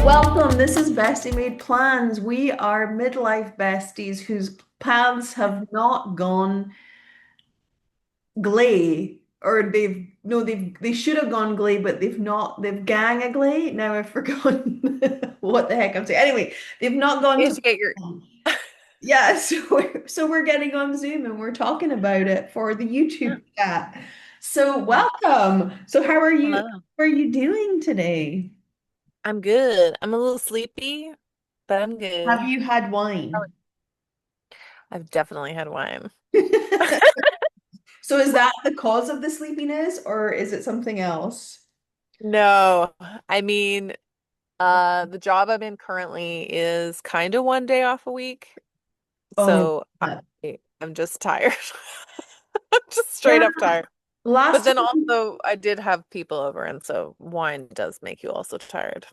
Welcome. This is Bestie Made Plans. We are midlife besties whose paths have not gone gley, or they've no, they should have gone gley, but they've not. They've gang a gley. Now I've forgotten what the heck I'm saying. Anyway, they've not gone You to. have to get your Yeah, so we're getting on Zoom and we're talking about it for the YouTube chat. So welcome. So how are you? hello. How are you doing today? I'm good. I'm a little sleepy, but I'm Have good. you had Oh, wine? I've definitely had wine. So is that the cause of the sleepiness or is it something else? No, I mean, the job I'm in currently is kind of one day off a week, Oh, so yeah. I'm just tired. I'm just straight Yeah. up tired. But Last then time, also, I did have people over, and so wine does make you also tired.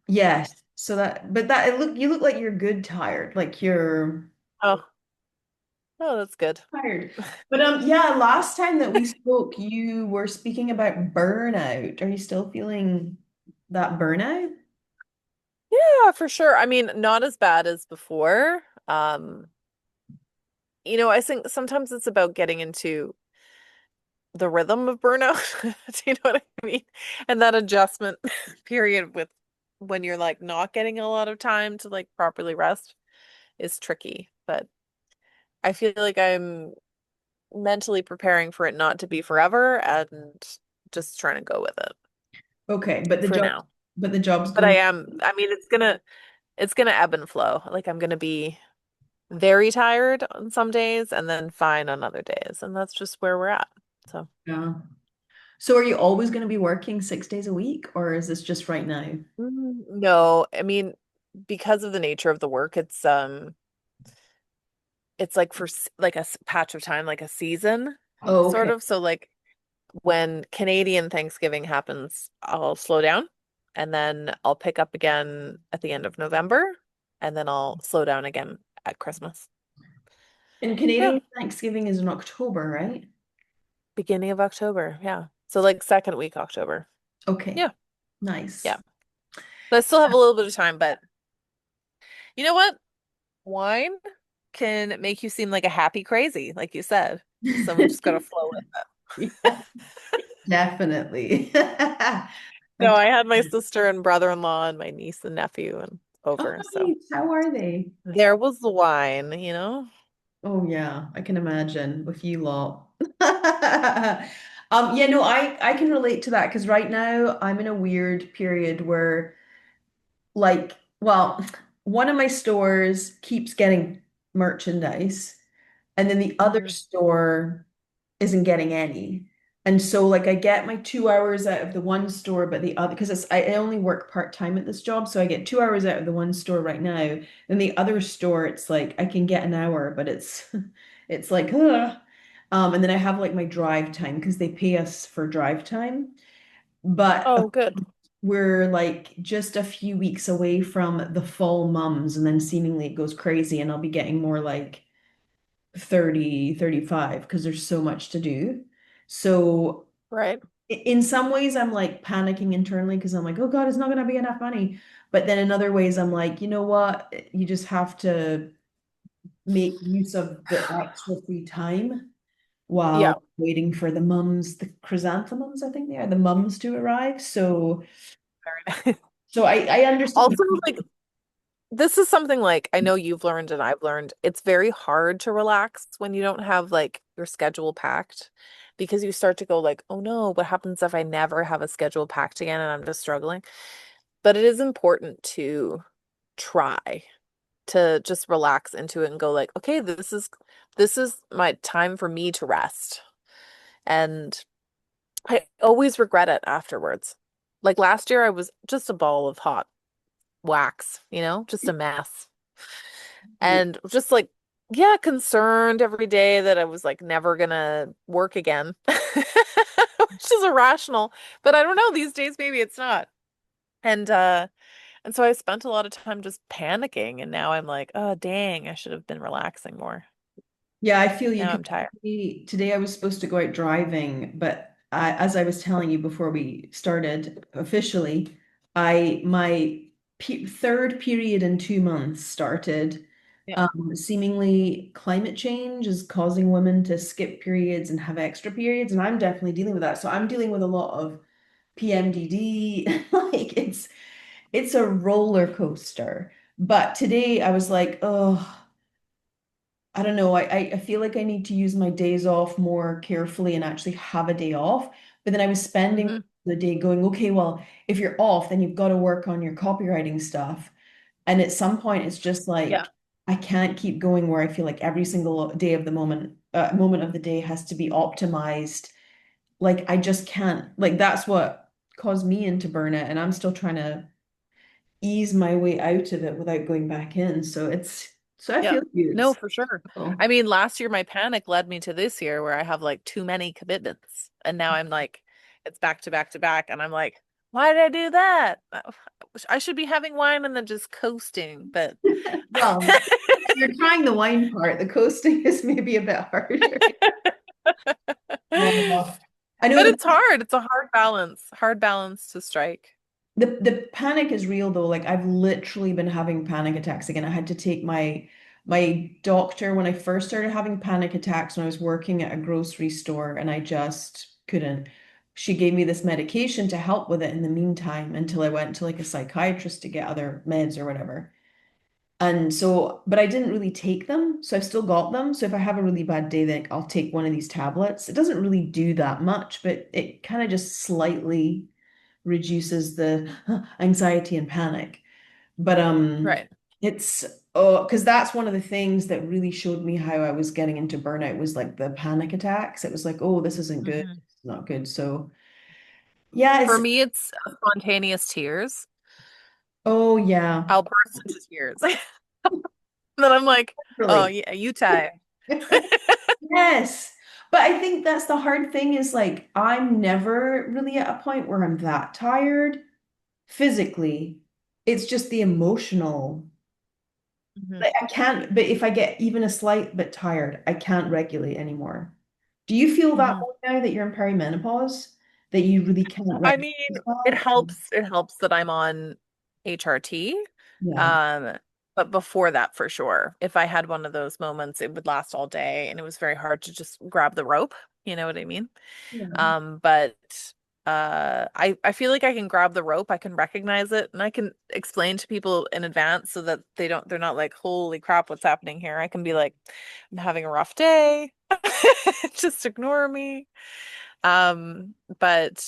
yes. So that, but that it look you look like you're good tired, like you're Oh, oh, that's good. tired. But yeah, last time that we spoke, you were speaking about burnout. Are you still feeling that burnout? Yeah, for sure. I mean, not as bad as before. I think sometimes it's about getting into the rhythm of burnout. Do you know what I mean? And that adjustment period with when you're like not getting a lot of time to like properly rest is tricky. But I feel like I'm mentally preparing for it not to be forever and just trying to go with it Okay, for now. but the job's But I going. am, I mean, it's gonna ebb and flow. Like I'm gonna be very tired on some days and then fine on other days. And that's just where we're at. So, Yeah. So are you always going to be working 6 days a week, or is this just right now? no, I mean, because of the nature of the work, it's like for like a patch of time, like a season, Oh, sort okay. of. So like when Canadian Thanksgiving happens, I'll slow down and then I'll pick up again at the end of November and then I'll slow down again at Christmas. And Yeah, Canadian Thanksgiving is in October, right? beginning of October. Yeah. So like second week October. Okay. Yeah. Nice. Yeah. So I still have a little bit of time, but you know what? Wine can make you seem like a happy crazy, like you said. So we just gotta flow with it. Yeah, definitely. I So can, I had my sister and brother-in-law and my niece and nephew and oh, over. So nice. How are they? there was the wine. Oh yeah, I can imagine with you lot. Yeah, no, I can relate to that because right now I'm in a weird period where like, well, one of my stores keeps getting merchandise, and then the other Mhm. store isn't getting any. And so like I get my 2 hours out of the one store, but the other because I only work part-time at this job, so I get 2 hours out of the one store right now. Then the other store, it's like I can get an hour, but it's it's like ugh. And then I have like my drive time because they pay us for drive time. But Oh, good. we're like just a few weeks away from the fall mums, and then seemingly it goes crazy, and I'll be getting more like 30, 35 because there's so much to do. So Right. in some ways I'm like panicking internally because I'm like, oh God, it's not going to be enough money. But then in other ways I'm like, you know what? You just have to make use of the extra free time Yeah. while waiting for the mums, the chrysanthemums, I think they are, the mums to arrive. So Very nice. I understand. Also, like this is something like I know you've learned and I've learned. It's very hard to relax when you don't have like your schedule packed because you start to go like, oh no, what happens if I never have a schedule packed again and I'm just struggling? But it is important to try to just relax into it and go like, okay, this is my time for me to rest. And I always regret it afterwards. Like last year I was just a ball of hot wax, just a mess. And just like yeah, concerned every day that I was like never gonna work again. Which is irrational, but I don't know, these days maybe it's not. And so I spent a lot of time just panicking, and now I'm like, oh, dang, I should have been relaxing more. Yeah, I feel you. Now 'Cause I'm tired. today I was supposed to go out driving, but as I was telling you before we started officially, I my pe third period in 2 months started. Yeah. Seemingly climate change is causing women to skip periods and have extra periods, and I'm definitely dealing with that. So I'm dealing with a lot of PMDD. Like it's a roller coaster. But today I was like, oh, I don't know. I feel like I need to use my days off more carefully and actually have a day off. But then I was spending Hmm. the day going, okay, well, if you're off, then you've got to work on your copywriting stuff. And at some point, it's just Yeah. like I can't keep going where I feel like every single day of the moment of the day has to be optimized. Like I just can't. Like that's what caused me into burnout, and I'm still trying to ease my way out of it without going back in. So I Yeah. feel you. No, It's for sure. oh, I mean, last year my panic led me to this year where I have like too many commitments. And now I'm like, it's back to back to back. And I'm like, why did I do that? I should be having wine and then just coasting. But well, you're trying the wine part. The coasting is maybe a bit harder. Oh, I know but it's hard. It's a hard balance to strike. the panic is real though. Like I've literally been having panic attacks again. I had to take my doctor when I first started having panic attacks when I was working at a grocery store and I just couldn't. She gave me this medication to help with it in the meantime until I went to like a psychiatrist to get other meds or whatever. And so, but I didn't really take them. So I've still got them. So if I have a really bad day, then I'll take one of these tablets. It doesn't really do that much, but it kind of just slightly reduces the anxiety and panic. But Right. it's oh, because that's one of the things that really showed me how I was getting into burnout was like the panic attacks. It was like, oh, this isn't good. Hmm. It's not good. So yeah, For it's me, it's spontaneous tears. oh yeah. I'll burst into tears. Then I'm like, oh, Really. yeah, you tie. Yes. But I think that's the hard thing is like I'm never really at a point where I'm that tired physically. It's just the emotional. Hmm. Like I can't, but if I get even a slight bit tired, I can't regulate anymore. Do you feel that Hmm. way now that you're in perimenopause? That you really can't I regulate mean, it yourself? helps. It helps that I'm on HRT. Yeah. Um, but before that, for sure, if I had one of those moments, it would last all day, and it was very hard to just grab the rope. You know what I mean? Yeah. But I feel like I can grab the rope, I can recognize it, and I can explain to people in advance so that they're not like, holy crap, what's happening here? I can be like, I'm having a rough day. Just ignore me. But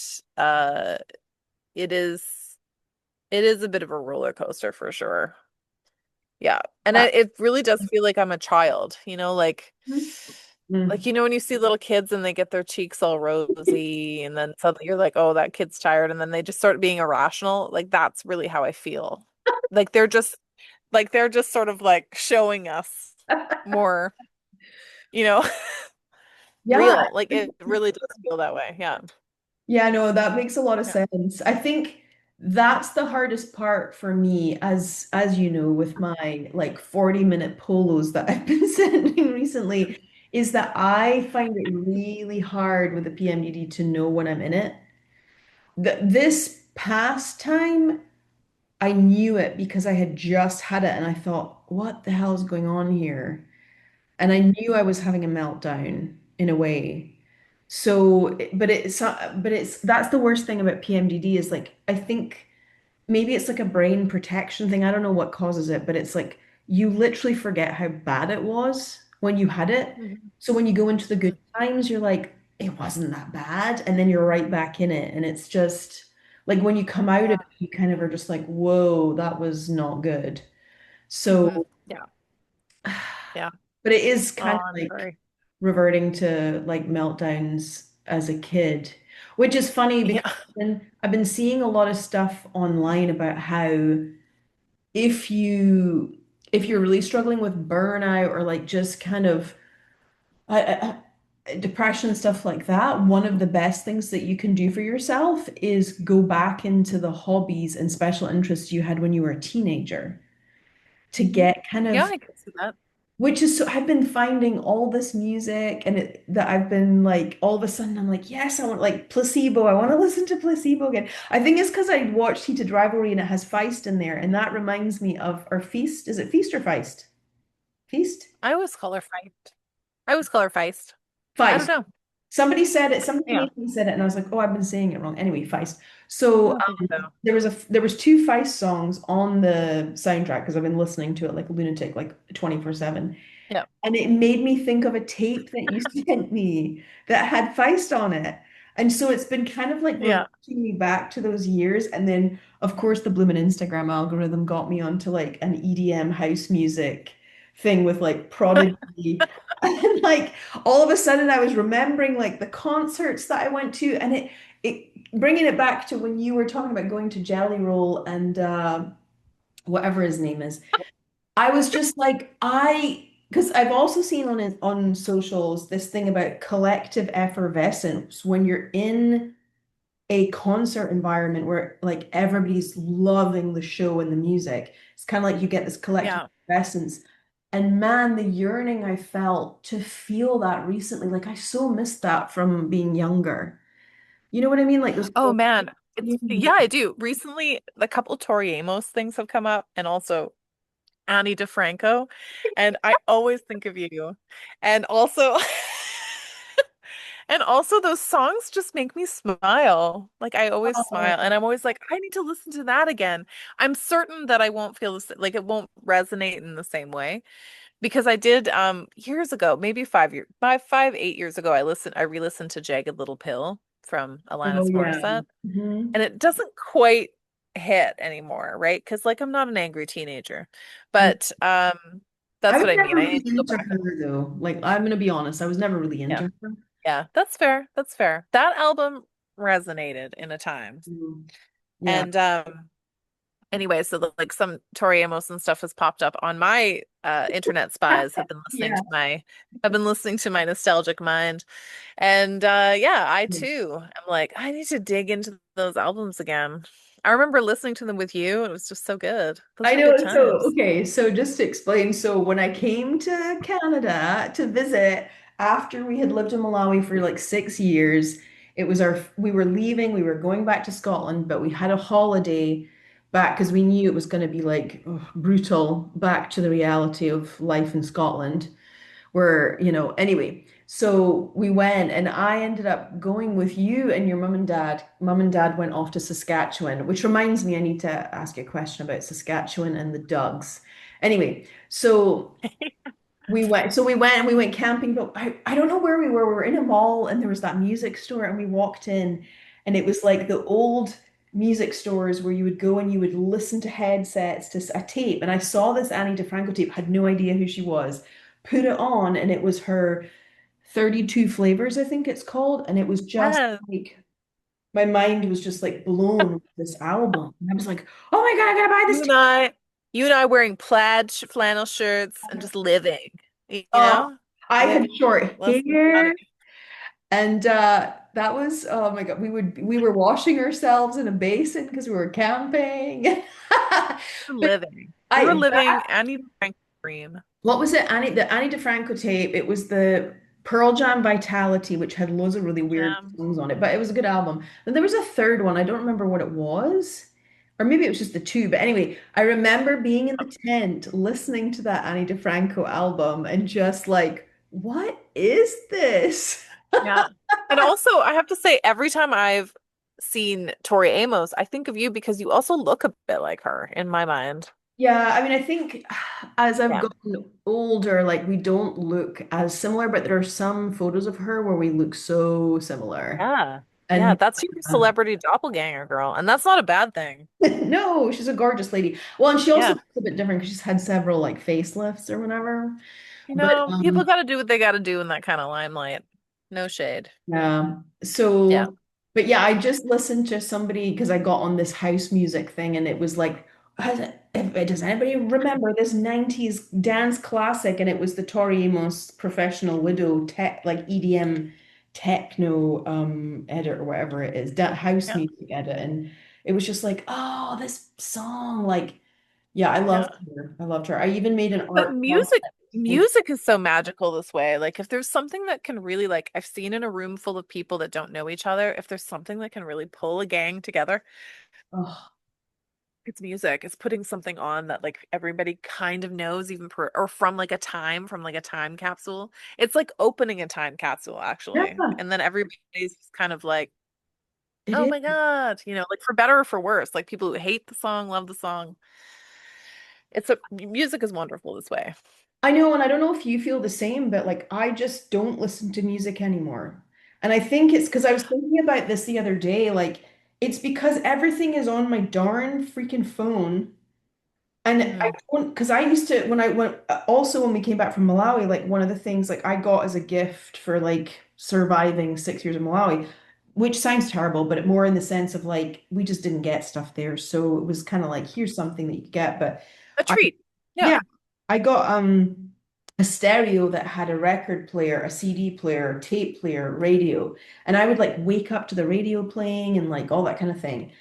it is it is a bit of a roller coaster for sure. Yeah. And it really does feel like I'm a child, Mm. when you see little kids and they get their cheeks all rosy and then suddenly you're like, oh, that kid's tired, and then they just start being irrational. Like that's really how I feel. Like they're just sort of like showing us more, you know, Yeah. real. Like it really does feel that way. Yeah. Yeah, no, that makes a lot of Yeah. sense. I think that's the hardest part for me, as you know, with my like 40-minute polos that I've been sending recently, is that I find it really hard with the PMDD to know when I'm in it. This past time, I knew it because I had just had it and I thought, what the hell is going on here? And I knew I was having a meltdown in a way. So, but it's that's the worst thing about PMDD is like I think maybe it's like a brain protection thing. I don't know what causes it, but it's like you literally forget how bad it was when you had it. Mhm. So when you go into the good Mhm. times, you're like, it wasn't that bad, and then you're right back in it, and it's just like when you come out of it, Yeah. you kind of are just like, whoa, that was not good. Hmm. So, Yeah. Yeah. but it is Oh, kind of I'm like sorry. reverting to like meltdowns as a kid, which is funny Yeah. because I've been seeing a lot of stuff online about how if you if you're really struggling with burnout or like just kind of depression stuff like that, one of the best things that you can do for yourself is go back into the hobbies and special interests you had when you were a teenager to Hmm. get kind Yeah, of I can see that. which is so I've been finding all this music and that I've been like all of a sudden I'm like, yes, I want like Placebo. I want to listen to Placebo again. I think it's because I watched Heated Rivalry and it has Feist in there, and that reminds me of our Feast. Is it Feast or Feist? Feast? I always call her Feint. I always call her Feist. I don't Feist. know. Somebody said it, somebody Yeah, made me said it, and I was like, oh, I've been saying it wrong. Anyway, Feist. I So don't think so. there was two Feist songs on the soundtrack because I've been listening to it like a lunatic, like 24/7. Yeah. And it made me think of a tape that you sent me that had Feist on it. And so it's been kind of like Yeah. reverting me back to those years. And then, of course, the blooming Instagram algorithm got me onto like an EDM house music thing with like Prodigy. And like all of a sudden, I was remembering like the concerts that I went to, and bringing it back to when you were talking about going to Jelly Roll and whatever his name is. I was just like, because I've also seen on socials this thing about collective effervescence when you're in a concert environment where like everybody's loving the show and the music. It's kind of like you get this collective Yeah. effervescence. And man, the yearning I felt to feel that recently, like I so missed that from being younger. You know what I mean? Like those. Oh man. Yeah, I do. Recently, a couple Tori Amos things have come up and also Annie DeFranco. And I always think of you. And also and also those songs just make me smile. Like I always Oh, smile and I'm always like, I need to listen to that again. I'm certain that I won't feel this like it won't resonate in the same way. Because I did years ago, maybe 5 years, 8 years ago, I re-listened to Jagged Little Pill from oh Alanis yeah. Morissette, Mhm. and it doesn't quite hit anymore, right? Because like I'm not an angry teenager, but I that's was what I mean. never I really need to go into back and her though. Like I'm gonna be honest, I was never really yeah, into her. yeah, that's fair. That's fair. That album resonated in a time, Mm. Yeah. and anyway, so like some Tori Amos and stuff has popped up on my internet spies Yeah. have been listening to my nostalgic mind. And yeah, I too am like, I need to dig into those albums again. I remember listening to them with you, and it was just so good. Those I were good know. So, times. okay. So, just to explain, so when I came to Canada to visit after we had lived in Malawi for like 6 years, we were leaving, we were going back to Scotland, but we had a holiday back because we knew it was going to be like brutal back to the reality of life in Scotland. Anyway, so we went and I ended up going with you and your mum and dad. Mum and dad went off to Saskatchewan, which reminds me, I need to ask you a question about Saskatchewan and the Dugs. Anyway, so we went camping, but I don't know where we were. We were in a mall and there was that music store and we walked in and it was like the old music stores where you would go and you would listen to headsets to a tape. And I saw this Annie DeFranco tape, had no idea who she was, put it on and it was her 32 Flavors, I think it's called. And it was just Yes. like my mind was just like blown with this album. And I was like, oh my God, I gotta buy You this and I, you and I wearing plaid flannel shirts and tape. just living, you Uh, know, I had living short less than hair. money. And that was, oh my God, we were washing ourselves in a basin because we were camping. But Living. We were I living Annie Frank dream. what was it? The Annie DeFranco tape. It was the Pearl Jam Vitality, which had loads of really weird songs on it, but it was a good album. Then there was a third one. I don't remember what it was. Or maybe it was just the two. But anyway, I remember being in the tent listening to that Annie DeFranco album and just like, what is this? Yeah. And also, I have to say, every time I've seen Tori Amos, I think of you because you also look a bit like her in my mind. Yeah, I mean, I think as I've Yeah. gotten older, like we don't look as similar, but there are some photos of her where we look so similar. Yeah. Yeah, And that's your celebrity doppelganger girl. And that's not a bad thing. no, she's a gorgeous lady. Well, and she also Yeah. looks a bit different because she's had several like facelifts or whatever. You But know, people got to do what they got to do in that kind of limelight. No shade. yeah. Yeah. But yeah, I just listened to somebody because I got on this house music thing and it was like, does anybody remember this 90s dance classic? And it was the Tori Amos Professional Widow tech, like EDM techno edit or whatever it is, that house Yeah. music edit. And it was just like, oh, this song, like, yeah, I loved Yeah. her. I loved her. I even made an But art. music. Music is so magical this way. Like if there's something that can really like I've seen in a room full of people that don't know each other, if there's something that can really pull a gang together, Oh, it's music. It's putting something on that like everybody kind of knows even per or from like a time capsule. It's like opening a time capsule actually. yeah, And then everybody's just kind of like, it "Oh is. my God," like for better or for worse. Like people who hate the song, love the song. It's a music is wonderful this way. I know, and I don't know if you feel the same, but like I just don't listen to music anymore. And I think it's because I was thinking about this the other day. Like, it's because everything is on my darn freaking phone. And I Hmm. don't, because I used to, when I went, also when we came back from Malawi, like one of the things like I got as a gift for like surviving 6 years in Malawi, which sounds terrible, but more in the sense of like we just didn't get stuff there. So it was kind of like, here's something that you could get. But A I, treat. Yeah. yeah, I got a stereo that had a record player, a CD player, tape player, radio. And I would like wake up to the radio playing and like all that kind of thing.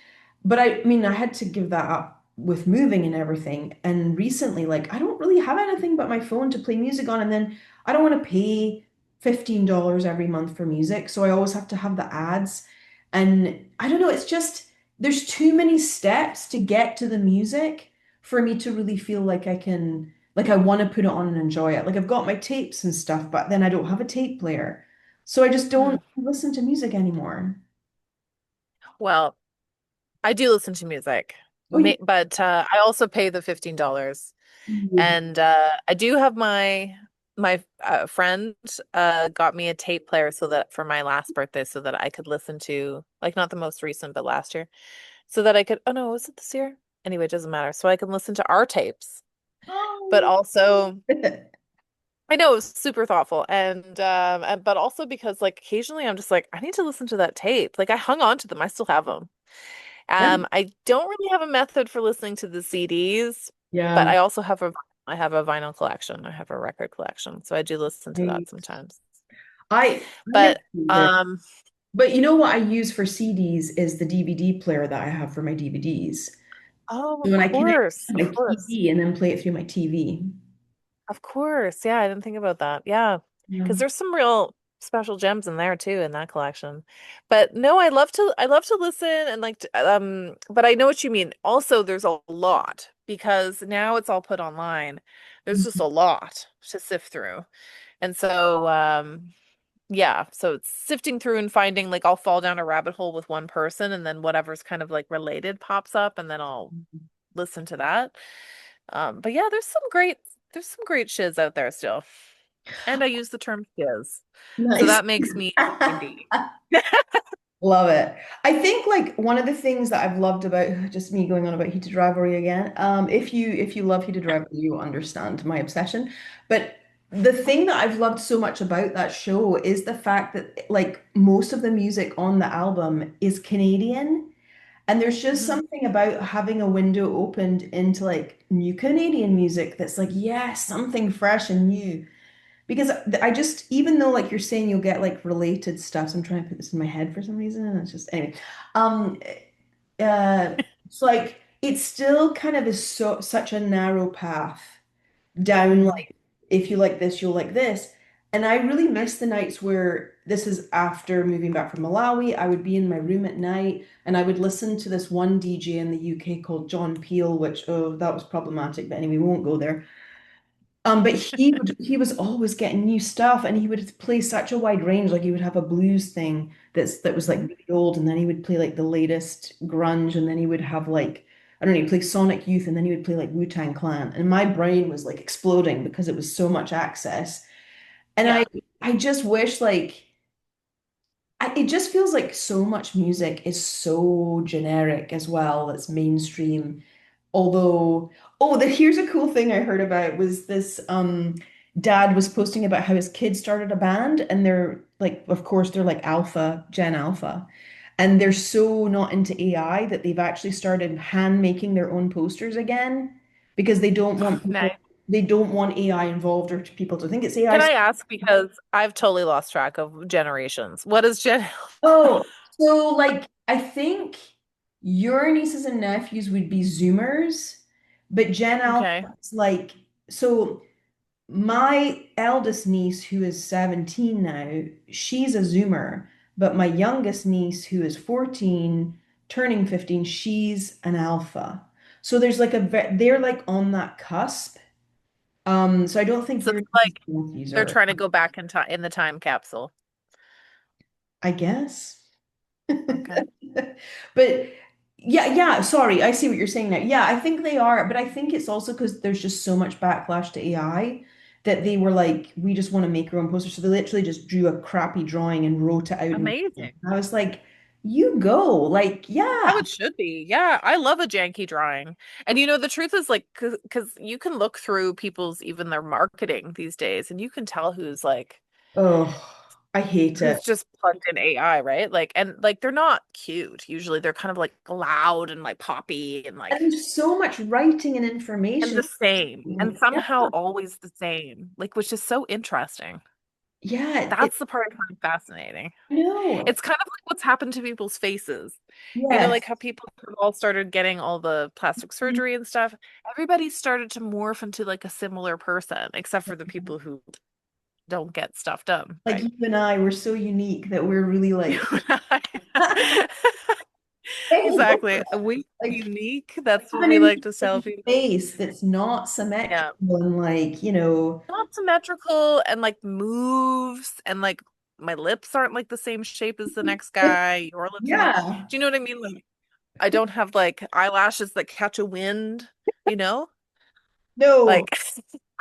But I mean, I had to give that up with moving and everything. And recently, like, I don't really have anything but my phone to play music on. And then I don't want to pay $15 every month for music. So I always have to have the ads. And I don't know, it's just, there's too many steps to get to the music for me to really feel like I can, like, I want to put it on and enjoy it. Like, I've got my tapes and stuff, but then I don't have a tape player. So I just Hmm. don't listen to music anymore. Well, I do listen to music, Oh, you but I also pay the $15. would. And I do have my friend got me a tape player so that for my last birthday so that I could listen to like not the most recent but last year so that I could oh no, was it this year? Anyway, it doesn't matter. So I can listen to our tapes. But Oh. also I know it was super thoughtful but also because like occasionally I'm just like I need to listen to that tape. Like I hung on to them. I still have them. Yeah. I don't really have a method for listening to the CDs, but Yeah. I have a vinyl collection. I have a record collection, so I do listen to I that sometimes. I have But neither. um, But you know what I use for CDs is the DVD player that I have for my DVDs. oh, So of when I connect course, to of my course. TV and then play it through my TV. Of course. Yeah, I didn't think about that. Yeah. Yeah. Because there's some real special gems in there too in that collection. But no, I love to listen and but I know what you mean. Also, there's a lot because now it's all put online. There's just a lot to sift through. And so yeah, so it's sifting through and finding like I'll fall down a rabbit hole with one person and then whatever's kind of like related pops up and then I'll listen to that. But yeah, there's some great shiz out there still. And I use the term shiz. So Nice. that makes me 90. Love it. I think like one of the things that I've loved about just me going on about Heated Rivalry again, if you love Heated Rivalry, you understand my obsession. But the thing that I've loved so much about that show is the fact that like most of the music on the album is Canadian. And there's just Mhm. something about having a window opened into like new Canadian music that's like, yes, something fresh and new. Because I just, even though like you're saying you'll get like related stuff, so I'm trying to put this in my head for some reason, and it's just anyway. Um, it's like it still kind of is such a narrow path down Mhm. like if you like this, you'll like this. And I really miss the nights where this is after moving back from Malawi. I would be in my room at night and I would listen to this one DJ in the UK called John Peel, which oh, that was problematic, but anyway, we won't go there. But he was always getting new stuff, and he would play such a wide range. Like he would have a blues thing that was like Mhm. really old, and then he would play like the latest grunge, and then he would have like I don't know, he'd play Sonic Youth, and then he would play like Wu-Tang Clan, and my brain was like exploding because it was so much access. And Yeah. I just wish like it just feels like so much music is so generic as well. It's mainstream. Although, oh, here's a cool thing I heard about was this dad was posting about how his kids started a band and they're like, of course, they're like Gen Alpha. And they're so not into AI that they've actually started hand making their own posters again because Nice. they don't want AI involved or people to think it's AI. Can I ask because I've totally lost track of generations. What is Gen Oh, so like I think your nieces and nephews would be Zoomers, but Gen Alpha Okay. is like so. my eldest niece, who is 17 now, she's a Zoomer, but my youngest niece, who is 14, turning 15, she's an alpha. So there's like they're like on that cusp. So I don't think So your it's nieces like and nephews they're are, trying to go back in time in the time capsule. I guess. Okay. But yeah, sorry, I see what you're saying now. Yeah, I think they are, but I think it's also because there's just so much backlash to AI that they were like, we just want to make our own poster. So they literally just drew a crappy drawing and wrote it out and made it. Amazing. And I was like, you go. Like, How yeah. it should be. Yeah, I love a janky drawing. And the truth is like because you can look through people's even their marketing these days and you can tell Oh, I hate it. who's just plugged in AI, right? Like and like they're not cute. Usually they're kind of like loud and like poppy And there's so much writing and and information. the same and Yeah, somehow always the same. Like which is so interesting. yeah, That's the part I find fascinating. no. It's kind of like what's happened to people's faces. Yes. Like how people have all started getting all the plastic surgery and stuff. Everybody started to morph into like a similar person, except for the people who don't get stuff done, Like right? you and I, we're so unique that we're really like, Exactly. We like unique. That's have what an we like to tell interesting people. face that's not Yeah. symmetrical and like, you know, Not symmetrical and like moves and like my lips aren't like the same shape as the next guy. Your lips are not. yeah. Do you know what I mean? Like I don't have like eyelashes that catch a wind, you know? No, Like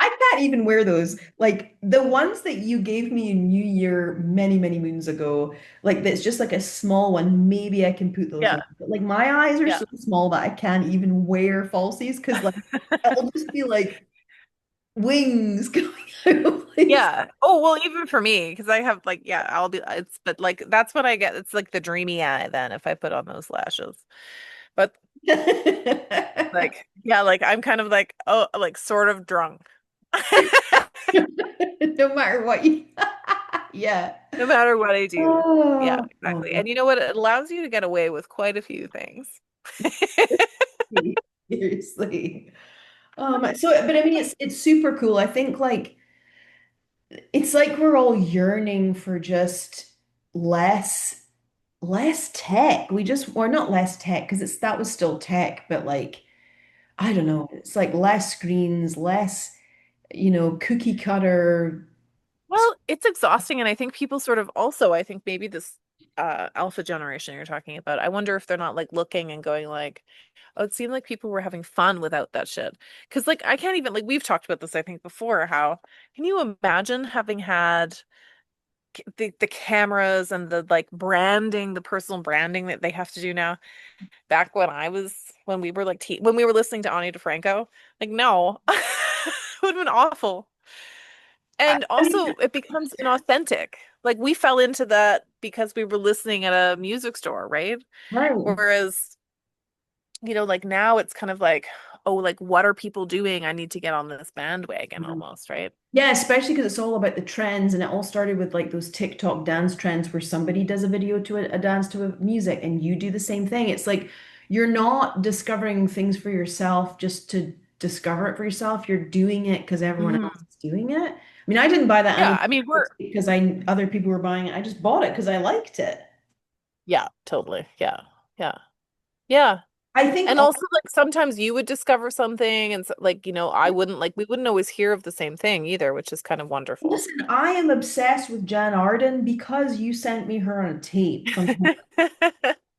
I can't even wear those. Like the ones that you gave me in New Year many, many moons ago, like that's just like a small one. Maybe I can put those yeah, on. But like my eyes are yeah. so small that I can't even wear falsies because like it'll just be like wings going out of place. Yeah. Oh, well, even for me, because I have like, yeah, I'll be, it's, but like, that's what I get. It's like the dreamy eye then if I put on those lashes. But like, yeah, like I'm kind of like, oh, like sort of drunk. No matter what you, yeah. No matter what I do. Yeah, Oh, exactly. And you know what? It allows you to get away with quite a few things. seriously. But I mean, it's super cool. I think like it's like we're all yearning for just less less tech. Or not less tech because it's that was still tech, but like I don't know, it's like less screens, less, cookie cutter. Well, it's exhausting, and I think people sort of also, I think maybe this alpha generation you're talking about, I wonder if they're not like looking and going like, oh, it seemed like people were having fun without that shit. Because like I can't even like we've talked about this, I think, before, how can you imagine having had the cameras and the like branding, the personal branding that they have to do now, back when we were like when we were listening to Ani DeFranco? Like, no. It would have been awful. I And mean, also, it becomes inauthentic. Like we fell into that because we were listening at a music store, right? right. Whereas, like now it's kind of like, oh, like what are people doing? I need to get on this bandwagon almost, right? Yeah, especially because it's all about the trends, and it all started with like those TikTok dance trends where somebody does a video to a dance to a music, and you do the same thing. It's like you're not discovering things for yourself just to discover it for yourself. You're doing it because everyone else Hmm. is doing it. I mean, I didn't buy that Yeah, Annie I mean, because I other people were buying it. I just bought it because I liked it. yeah, totally. Yeah. Yeah. Yeah. I think And also like sometimes you would discover something and so, like, I wouldn't like we wouldn't always hear of the same thing either, which is kind of wonderful. listen, I am obsessed with Jan Arden because you sent me her on a tape from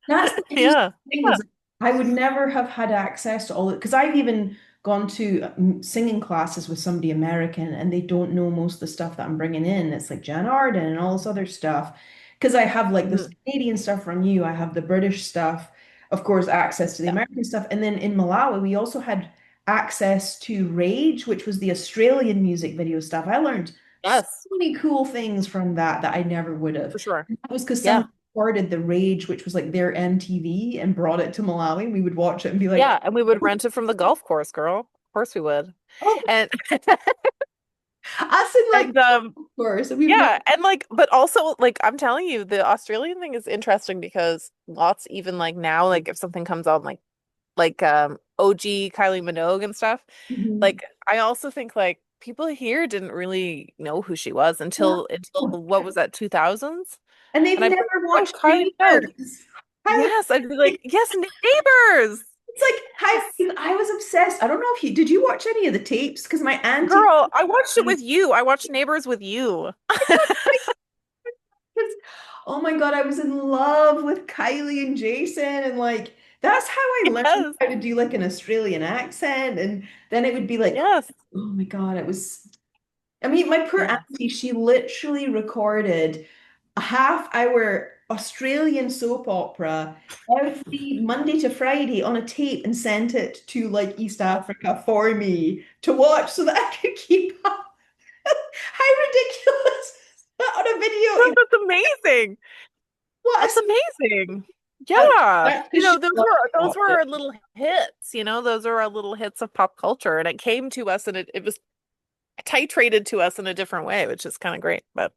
That's the interesting Yeah. thing Yeah. is I would never have had access to all it because I've even gone to singing classes with somebody American and they don't know most of the stuff that I'm bringing in. It's like Jan Arden and all this other stuff because I have like this Mhm. Canadian stuff from you. I have the British stuff, of course, access to the Yeah. American stuff. And then in Malawi, we also had access to Rage, which was the Australian music video stuff. I learned so Yes, many cool things from that I never would have. for sure. That was because Yeah. some recorded the Rage, which was like their MTV, and brought it to Malawi. We would watch it and be like, Yeah, and we would rent it from the golf course, girl. Of course we would. "Oh, And us in like and course." And we've never. yeah, and like but also like I'm telling you, the Australian thing is interesting because lots even like now, like if something comes on like OG Kylie Minogue and stuff, Mhm. like I also think like people here didn't really know who she was until No. what was that, 2000s? And they've And I'd be like, never oh, watched Kylie Minogue. Neighbors. I Yes, I'd be like, yes, Neighbors. It's like Yes. I was obsessed. I don't know if you did you watch any of the tapes? Because my auntie Girl, I watched it with you. I watched Neighbors with you. oh my God, I was in love with Kylie and Jason and like that's how I learned Yes. how to do like an Australian accent. And then it would be like, Yes. oh my God, it was I mean, my poor Yes. auntie, she literally recorded a half-hour Australian soap opera every Monday to Friday on a tape and sent it to like East Africa for me to watch so that I could keep up. How ridiculous is that on a No, video? that's amazing. What That's amazing. a, Yeah. that's because she Those loves were to those watch were it. our little hits, those are our little hits of pop culture. And it came to us and it was titrated to us in a different way, which is kind of great. But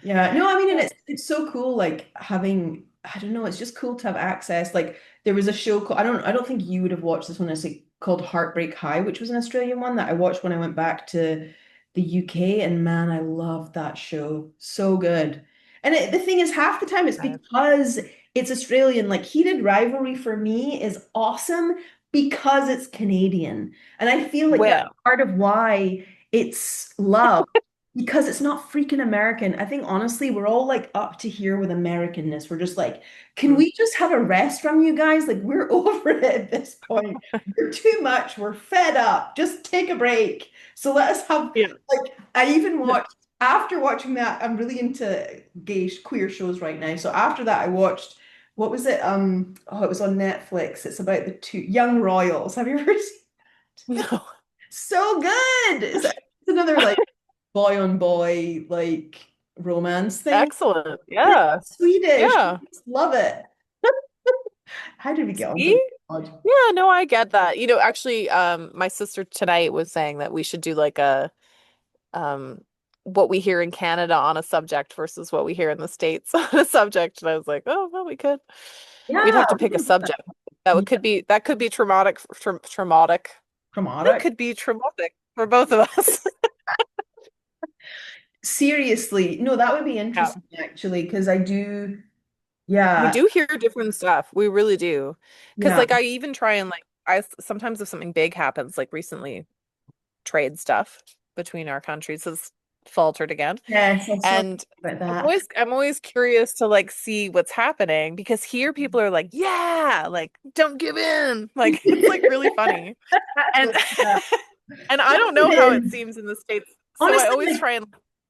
Yeah, no, I mean, and yeah. it's so cool, like having, I don't know, it's just cool to have access. Like there was a show called, I don't think you would have watched this one. It's like called Heartbreak High, which was an Australian one that I watched when I went back to the UK, and man, I loved that show. So good. And the thing is, half the time it's because it's Australian. Like Heated Rivalry for me is awesome because it's Canadian, and I feel like that's Well, part of why it's loved because it's not freaking American. I think honestly, we're all like up to here with Americanness. We're just like, can mm, we just have a rest from you guys? Like, we're over it at this point. You're too much. We're fed up. Just take a break. So let us have, yeah. like, I even watched, after watching that, I'm really into gay queer shows right now. So after that, I watched, what was it? Oh, it was on Netflix. It's about the two young royals. Have you ever seen it? No. So good. It's another like boy on boy like romance thing. Excellent. But Yeah. it's Swedish. Yeah. Love it. How did we get onto See? that? Yeah, no, I get that. Actually, my sister tonight was saying that we should do like a um what we hear in Canada on a subject versus what we hear in the States on a subject. And I was like, oh, well, we could. We'd Yeah, have to we pick a can do that. subject. That could be traumatic. That Traumatic. could be traumatic for both of us. Seriously, no, that would be Yeah. interesting actually, because I do, We yeah, do hear different stuff. We really do. Because yeah, like I even try and like sometimes if something big happens, like recently trade stuff between our countries has faltered again. yes, I saw And about I'm that. always I'm always curious to like see what's happening because here people are like, yeah, like don't give in. Like it's like really funny. And Yeah. and I That's don't what know it how it is. seems in the States. So I Honestly, always like try and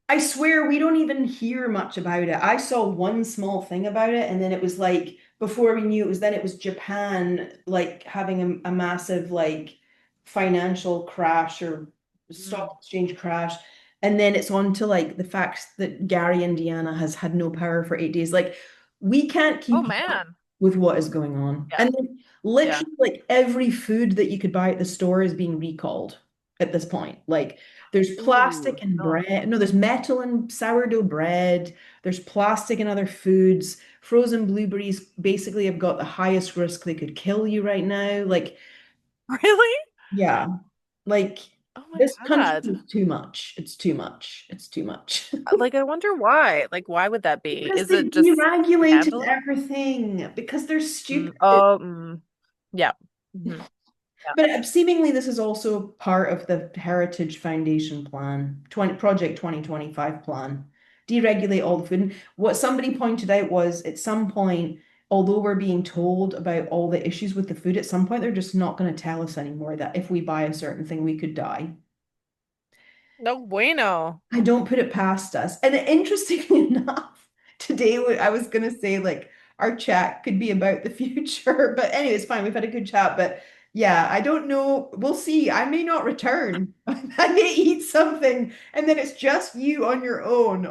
I swear we don't even hear much about it. I saw one small thing about it, and then it was like before we knew it was then it was Japan like having a massive like financial crash or stock Mm. exchange crash. And then it's on to like the fact that Gary, Indiana has had no power for 8 days. Like we can't oh keep up man. with what is going on. Yeah. And then Yeah. literally like every food that you could buy at the store is being recalled at this point. Like there's Ooh, plastic in no. bread. No, there's metal in sourdough bread. There's plastic in other foods. Frozen blueberries basically have got the highest risk they could kill you right now. Like, Really? yeah, like Oh my this country God. is too much. It's too much. It's too much. Like I wonder why. Like why would that be? Because Is they it just deregulated handle it? everything because they're Mm, stupid. oh, yeah. Hmm. Yeah. But seemingly this is also part of the Heritage Foundation plan, 20, Project 2025 plan. Deregulate all the food. And what somebody pointed out was at some point, although we're being told about all the issues with the food, at some point they're just not going to tell us anymore that if we buy a certain thing, we could die. No bueno. I don't put it past us. And interestingly enough, today I was going to say like our chat could be about the future, but anyway, it's fine. We've had a good chat, but yeah, I don't know. We'll see. I may not return. I may eat something and then it's just you on your own.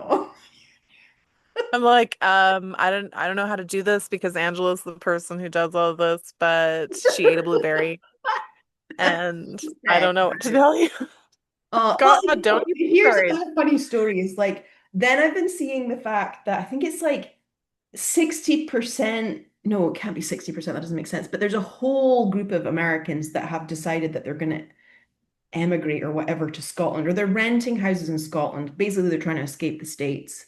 I'm like, I don't know how to do this because Angela's the person who does all this, but she ate a blueberry and I don't know what to tell you. Well, God, don't you be here's sorry. another funny story is like, then I've been seeing the fact that I think it's like 60%, no, it can't be 60%, that doesn't make sense. But there's a whole group of Americans that have decided that they're going to emigrate or whatever to Scotland, or they're renting houses in Scotland. Basically, they're trying to escape the States.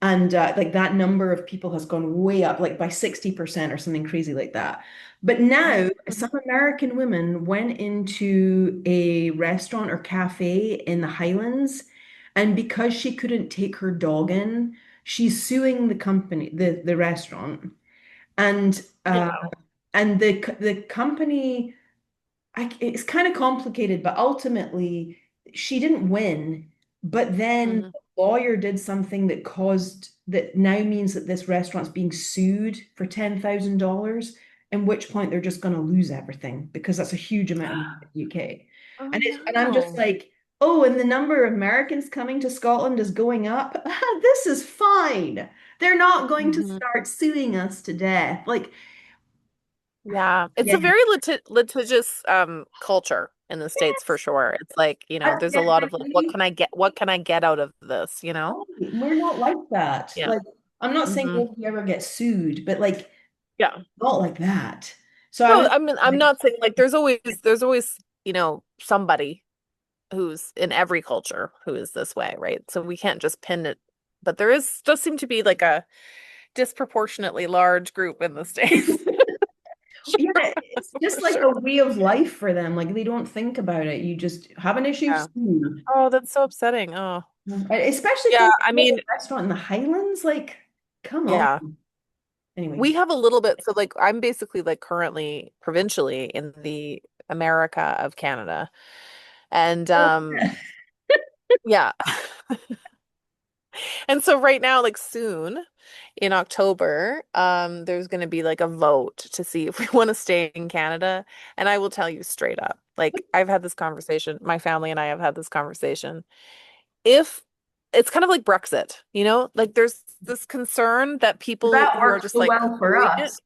And like that number of people has gone way up, like by 60% or something crazy like that. But now, Mhm. some American women went into a restaurant or cafe in the Highlands, and because she couldn't take her dog in, she's suing the company, the restaurant, and Yeah. the company. It's kind of complicated, but ultimately she didn't win. But then Mhm. the lawyer did something that caused that now means that this restaurant's being sued for $10,000, in which point they're just going to lose everything because that's a huge amount of money in the UK. Oh And I'm just no. like, oh, and the number of Americans coming to Scotland is going up. This is fine. They're not going to Mhm. start suing us to death. Like, Yeah, it's yeah, a very litigious culture in the States for sure. It's like, that's there's a lot of like, definitely. what can I get out of this, you know? Right. We're not like that. Yeah. Like, I'm not saying Hmm. if you ever get sued, but like, Yeah. not like that. So I No, was I mean, I'm like, not saying like there's always, somebody who's in every culture who is this way, right? So we can't just pin it, but does seem to be like a disproportionately large group in the States. yeah, it's just For like sure. a way of life for them. Like, they don't think about it. You just have an issue, Yeah. sue. Oh, that's so upsetting. Oh. Especially for Yeah, like I a little mean, restaurant in the Highlands. Like, come on. yeah. Anyway. We have a little bit, so like I'm basically like currently provincially in the America of Canada. And yeah. And so right now, like soon in October, there's going to be like a vote to see if we want to stay in Canada. And I will tell you straight up, like I've had this conversation, my family and I have had this conversation. If it's kind of like Brexit, like there's this concern that people That who are worked just so like well for doing it. us.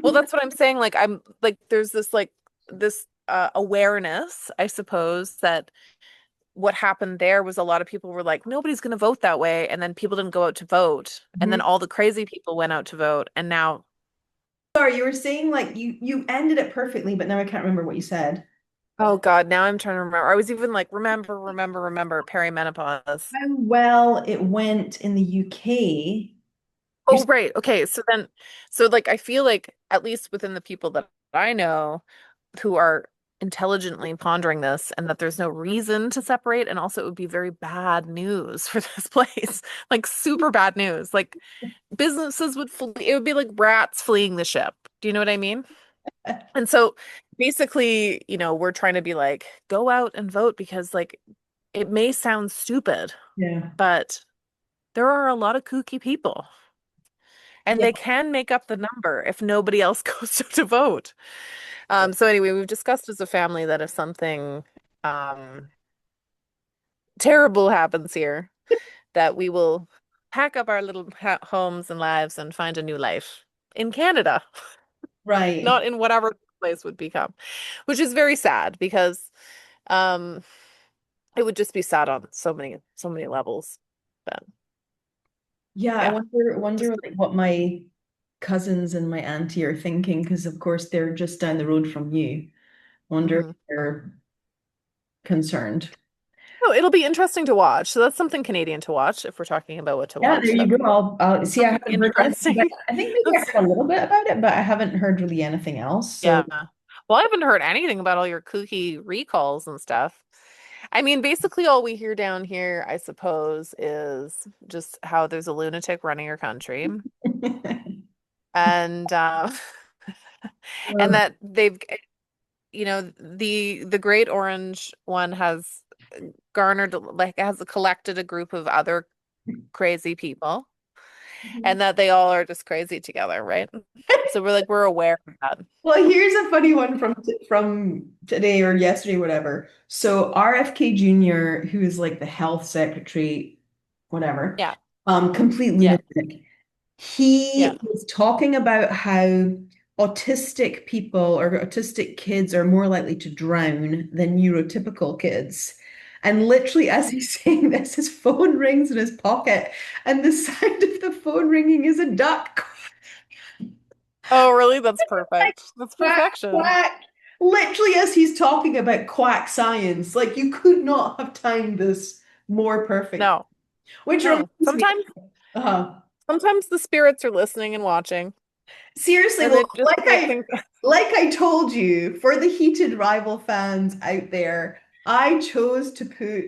Well, that's what I'm saying. Like I'm like there's this awareness, I suppose, that what happened there was a lot of people were like, nobody's going to vote that way. And then people didn't go out to vote. And then Mhm. all the crazy people went out to vote. And now, Sorry, you were saying like you ended it perfectly, but now I can't remember what you said. oh God, now I'm trying to remember. I was even like, remember perimenopause. How well it went in the UK. You're Oh, right. Okay. So like, I feel like at least within the people that I know who are intelligently pondering this and that there's no reason to separate. And also, it would be very bad news for this place, like super bad news. Like, businesses would flee, it would be like rats fleeing the ship. Do you know what I mean? And so basically, we're trying to be like, go out and vote because like it may sound stupid, yeah. but there are a lot of kooky people and Yeah. they can make up the number if nobody else goes to vote. So anyway, we've discussed as a family that if something um terrible happens here, that we will pack up our little homes and lives and find a new life in Canada. Right. Not in whatever place would become, which is very sad because um it would just be sad on so many levels. But Yeah, I yeah, just wonder like what my cousins and my auntie are thinking because of course they're just down the road from you. Wonder if mhm. they're concerned. Oh, it'll be interesting to watch. So that's something Canadian to watch if we're talking about what to Yeah, there watch. you That go. I'll see. I something haven't heard anything, but interesting. I think maybe I That's heard a little bit about it, but I haven't heard really anything else. So yeah. Well, I haven't heard anything about all your kooky recalls and stuff. I mean, basically all we hear down here, I suppose, is just how there's a lunatic running your country. And and that they've the Great Orange one has garnered like has collected a group of other crazy people and that they all are just crazy together, right? So we're aware of that. well, here's a funny one from today or yesterday, whatever. So RFK Jr., who is like the health secretary, whatever, Yeah. complete Yeah. lunatic. He Yeah. was talking about how autistic people or autistic kids are more likely to drown than neurotypical kids. And literally, as he's saying this, his phone rings in his pocket, and the sound of the phone ringing is a duck. Oh, really? That's Like, perfect. That's quack, perfection. quack. Literally, as he's talking about quack science, like you could not have timed this more perfect. No, Which no. reminds me, uh, Sometimes the spirits are listening and watching, seriously, and well, they just make things. like I told you, for the heated rival fans out there, I chose to put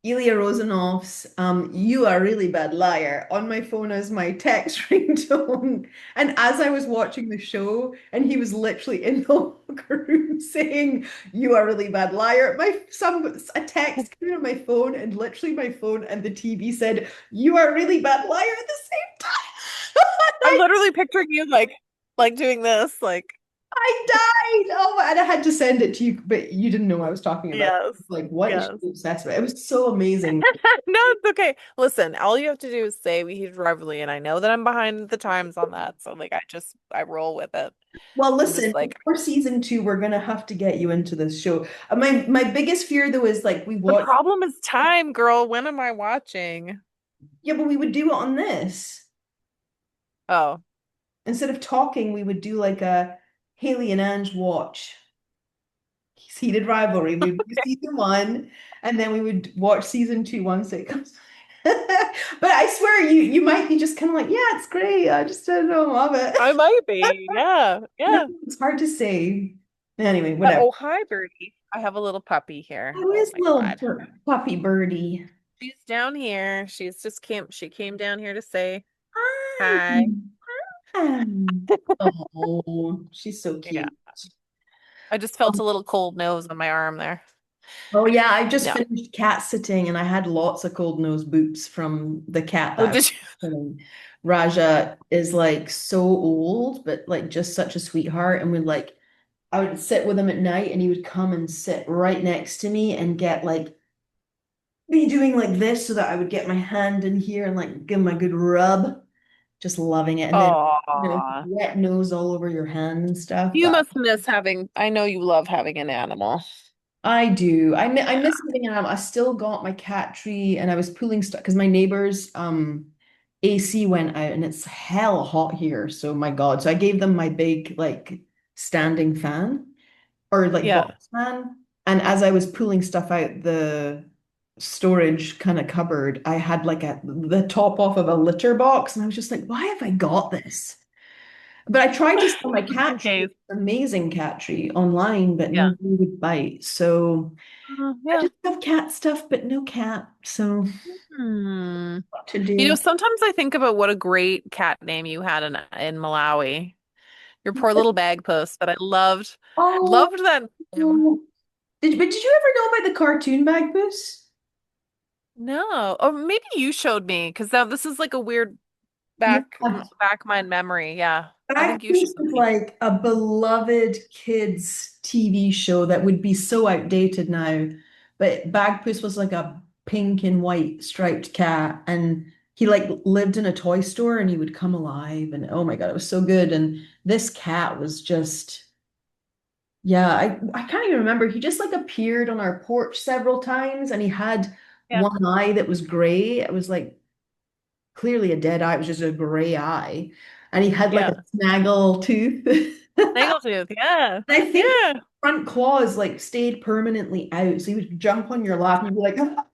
Ilya Rozanov's "You Are a Really Bad Liar" on my phone as my text ringtone. And as I was watching the show, and he was literally in the locker room saying, "You are a really bad liar," a text came on my phone, and literally my phone and the TV said, "You are a really bad liar" at the same time. I'm literally picturing you like doing this, like I died. Oh, and I had to send it to you, but you didn't know what I was talking about. yes, Like, what is yes. she obsessed with? It was so amazing. No, it's okay. Listen, all you have to do is say we heated rivalry, and I know that I'm behind the times on that. So like I roll with it. Well, I'm listen, just like for season two, we're gonna have to get you into this show. My biggest fear though is like we the watch, problem is time, girl. When am I watching? yeah, but we would do it on this. Oh, Instead of talking, we would do like a Haley and Ange watch Heated Rivalry. We'd do season one, and then we would watch season two once it comes. But I swear you might be just kind of like, yeah, it's great. I just don't know, love it. I might be. Yeah, No, yeah. it's hard to say. Anyway, whatever. Oh, hi, Birdie. I have a little puppy here. Who Oh is my little God. puppy birdie? She's down here. She came down here to say Hi. hi. Hi. Oh, she's so Yeah. cute. I just felt a little cold nose on my arm there. Oh yeah, I just Yeah. finished cat sitting and I had lots of cold nose boops from the cat Oh, that I was did you? sitting. Raja is like so old, but like just such a sweetheart. And I would sit with him at night and he would come and sit right next to me and get like be doing like this so that I would get my hand in here and like give him a good rub, just loving it. And then, Oh, wet nose all over your hand and stuff. you But must miss having, I know you love having an animal. I do. I Yeah. miss living in I still got my cat tree and I was pulling stuff because my neighbor's AC went out and it's hell hot here. So my God. So I gave them my big like standing fan or like Yeah. box fan. And as I was pulling stuff out the storage kind of cupboard, I had like the top off of a litter box, and I was just like, why have I got this? But I tried to sell my Just in cat tree, case. amazing cat tree online, but Yeah. nobody would bite. So I Yeah. just have cat stuff, but no cat. So Hmm. what to do? Sometimes I think about what a great cat name you had in Malawi. Your poor little bag post, but I Oh, loved that name. oh. But did you ever know about the cartoon bag boost? No. Or maybe you showed me because now this is like a weird Yeah. back mind memory. Yeah. I think you showed Backboost was me. like a beloved kids TV show that would be so outdated now. But Bagpuss was like a pink and white striped cat, and he like lived in a toy store and he would come alive. And oh my God, it was so good. And this cat was just, yeah, I can't even remember. He just like appeared on our porch several times and he had Yeah. one eye that was gray. It was like clearly a dead eye. It was just a gray eye. And he had like Yeah. a snaggle tooth. Snaggletooth. Yeah. And I think Yeah. front claws like stayed permanently out. So he would jump on your lap and you'd be like, "Ah."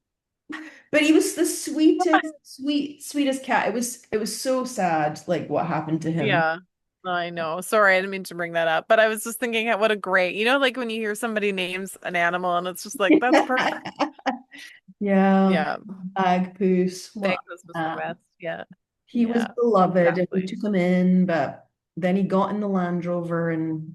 But he was the sweetest cat. It was so sad, like what happened to him. Yeah. I know. Sorry, I didn't mean to bring that up, but I was just thinking what a great, like when you hear somebody names an animal and it's just like, that's perfect. Yeah, Yeah. bag poos. What? Bagels was the best. Yeah. He was Yeah. beloved and we Exactly. took him in, but then he got in the Land Rover and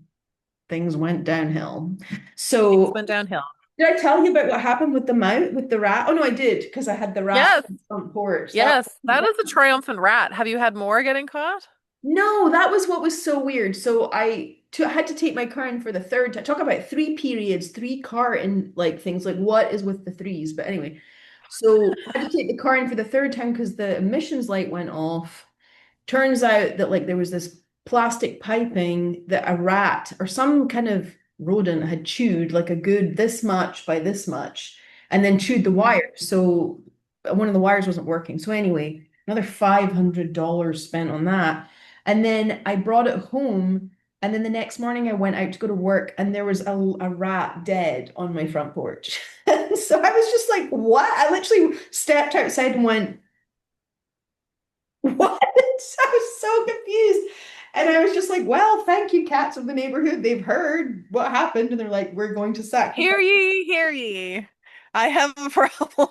things went downhill. Things So went downhill. did I tell you about what happened with the mount with the rat? Oh no, I did because I had the rat Yes. on the front porch. That Yes. That is a triumphant rat. Have you had more getting caught? no, that was what was so weird. So I had to take my car in for the third time. Talk about three periods, three car in like things like what is with the threes. But anyway, so I had to take the car in for the third time because the emissions light went off. Turns out that like there was this plastic piping that a rat or some kind of rodent had chewed like a good this much by this much and then chewed the Mm. wire. So one of the wires wasn't working. So anyway, another $500 spent on that. And then I brought it home And then the next morning I went out to go to work and there was a rat dead on my front porch. So I was just like, what? I literally stepped outside and went, what? I was so confused. And I was just like, well, thank you, cats of the neighborhood. They've heard what happened and they're like, we're going to sacrifice. Hear ye, hear ye. I have a problem.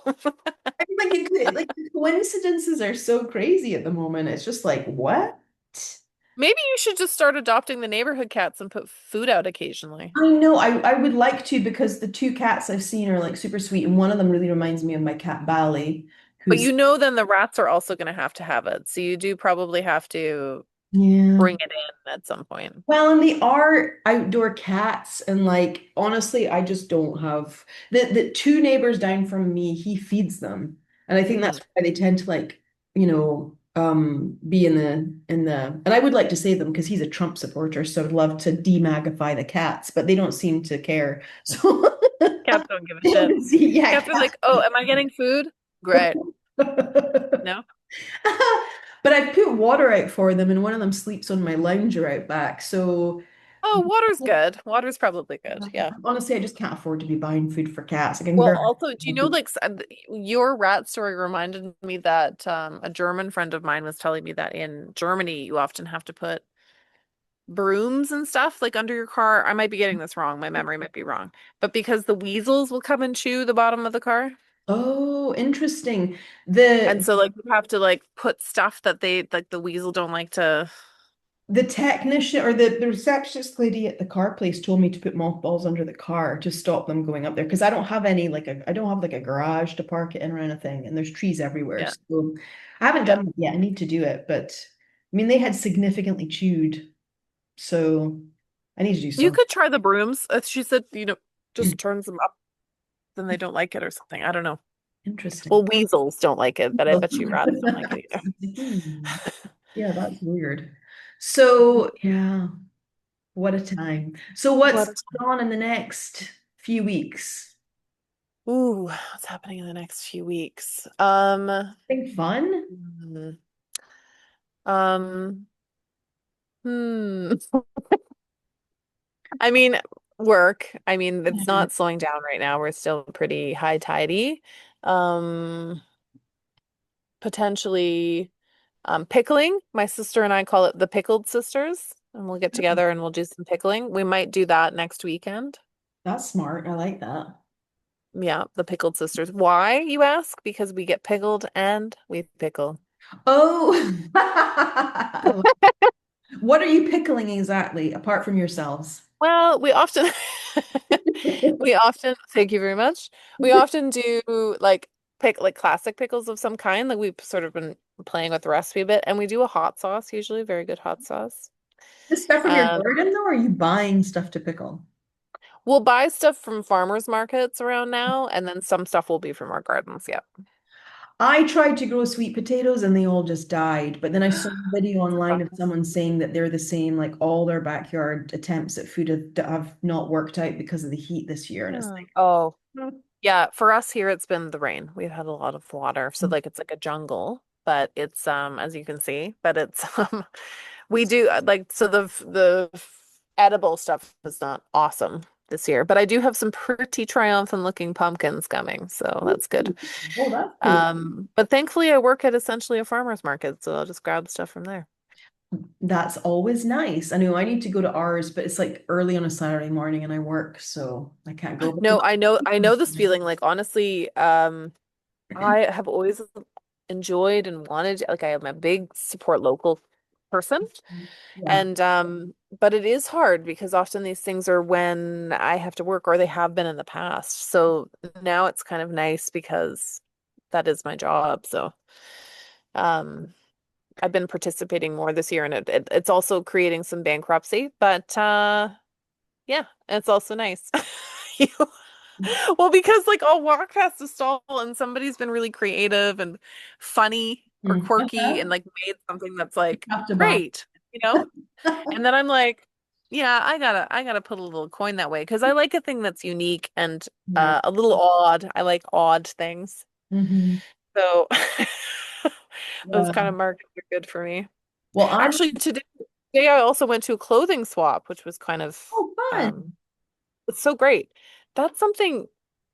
I mean, like, like the coincidences are so crazy at the moment. It's just like, what? Maybe you should just start adopting the neighborhood cats and put food out occasionally. I know I would like to because the two cats I've seen are like super sweet, and one of them really reminds me of my cat Bally, But who's you know then the rats are also going to have it. So you do probably have to yeah. bring it in at some point. Well, and they are outdoor cats, and like honestly, I just don't have the two neighbors down from me, he feeds them. And I think that's Hmm. why they tend to like, be and I would like to save them because he's a Trump supporter, so I'd love to demagify the cats, but they don't seem to care. So Cats don't give a they shit. don't see, yeah, Cats are like, oh, am I getting food? Great. No? But I put water out for them, and one of them sleeps on my lounger out back. So Oh, water's good. Water's probably good. Yeah. honestly, I just can't afford to be buying food for cats. I can Well, grab. also, do you know, like, your rat story reminded me that a German friend of mine was telling me that in Germany, you often have to put brooms and stuff like under your car. I might be getting this wrong. My memory might be wrong. But because the weasels will come and chew the bottom of the car. Oh, interesting. And The so like you have to like put stuff that they like the weasel don't like to. the technician or the receptionist lady at the car place told me to put mothballs under the car to stop them going up there because I don't have any I don't have like a garage to park it in or anything, and there's trees everywhere. Yeah. So I haven't Yeah. done it yet. I need to do it, but I mean they had significantly chewed, so I need to do You something. could try the brooms. She said, just turns them up, then they don't like it or something. I don't know. Interesting. Well, weasels don't like it, but I bet you rats don't like it either. Hmm. Yeah, that's weird. So, yeah, what a time. So, what's What? going on in the next few weeks? Ooh, what's happening in the next few weeks? Anything fun? Hmm, um, hmm. I mean, work. I mean, it's Yeah. not slowing down right now. We're still pretty high tidy. Um, Potentially pickling. My sister and I call it the pickled sisters, and we'll get together and we'll do some pickling. We might do that next weekend. That's smart. I like that. Yeah, the pickled sisters. Why, you ask? Because we get pickled and we pickle. Oh, what are you pickling exactly, apart from yourselves? Well, we often we often, thank you very much. We often do like pick like classic pickles of some kind. Like we've sort of been playing with the recipe a bit, and we do a hot sauce, usually very good hot sauce. This stuff from your Um, garden, though, or are you buying stuff to pickle? we'll buy stuff from farmers markets around now, and then some stuff will be from our gardens. Yeah. I tried to grow sweet potatoes and they all just died. But then I saw a video It's a online of process. someone saying that they're the same, like all their backyard attempts at food have not worked out because of the heat this year. And it's Hmm. Oh, yeah. For us here, it's been the rain. We've had a lot of water, so like, like it's like a jungle, but it's as you can see, but it's we do like so the edible stuff is not awesome this year, but I do have some pretty triumphant looking pumpkins coming, so that's good. oh, that's cool. But thankfully I work at essentially a farmer's market, so I'll just grab stuff from there. That's always nice. I know I need to go to ours, but it's like early on a Saturday morning and I work, so I can't go. But No, I know this feeling. Like honestly, I have always enjoyed and wanted, like I am a big support local person. yeah. And but it is hard because often these things are when I have to work or they have been in the past. So now it's kind of nice because that is my job. So um I've been participating more this year and it's also creating some bankruptcy, but yeah, it's also nice. You well, because like I'll walk past a stall and somebody's been really creative and funny or Mm. quirky and like made something that's like Have to buy. great, you know? And then I'm like, yeah, I gotta put a little coin that way because I like a thing that's unique and Yeah. a little odd. I like odd things. Hmm. So those kind Yeah. of markets are good for me. Well, I'm Actually, today. Yeah, I also went to a clothing swap, which was kind of Oh, fun. it's so great. That's something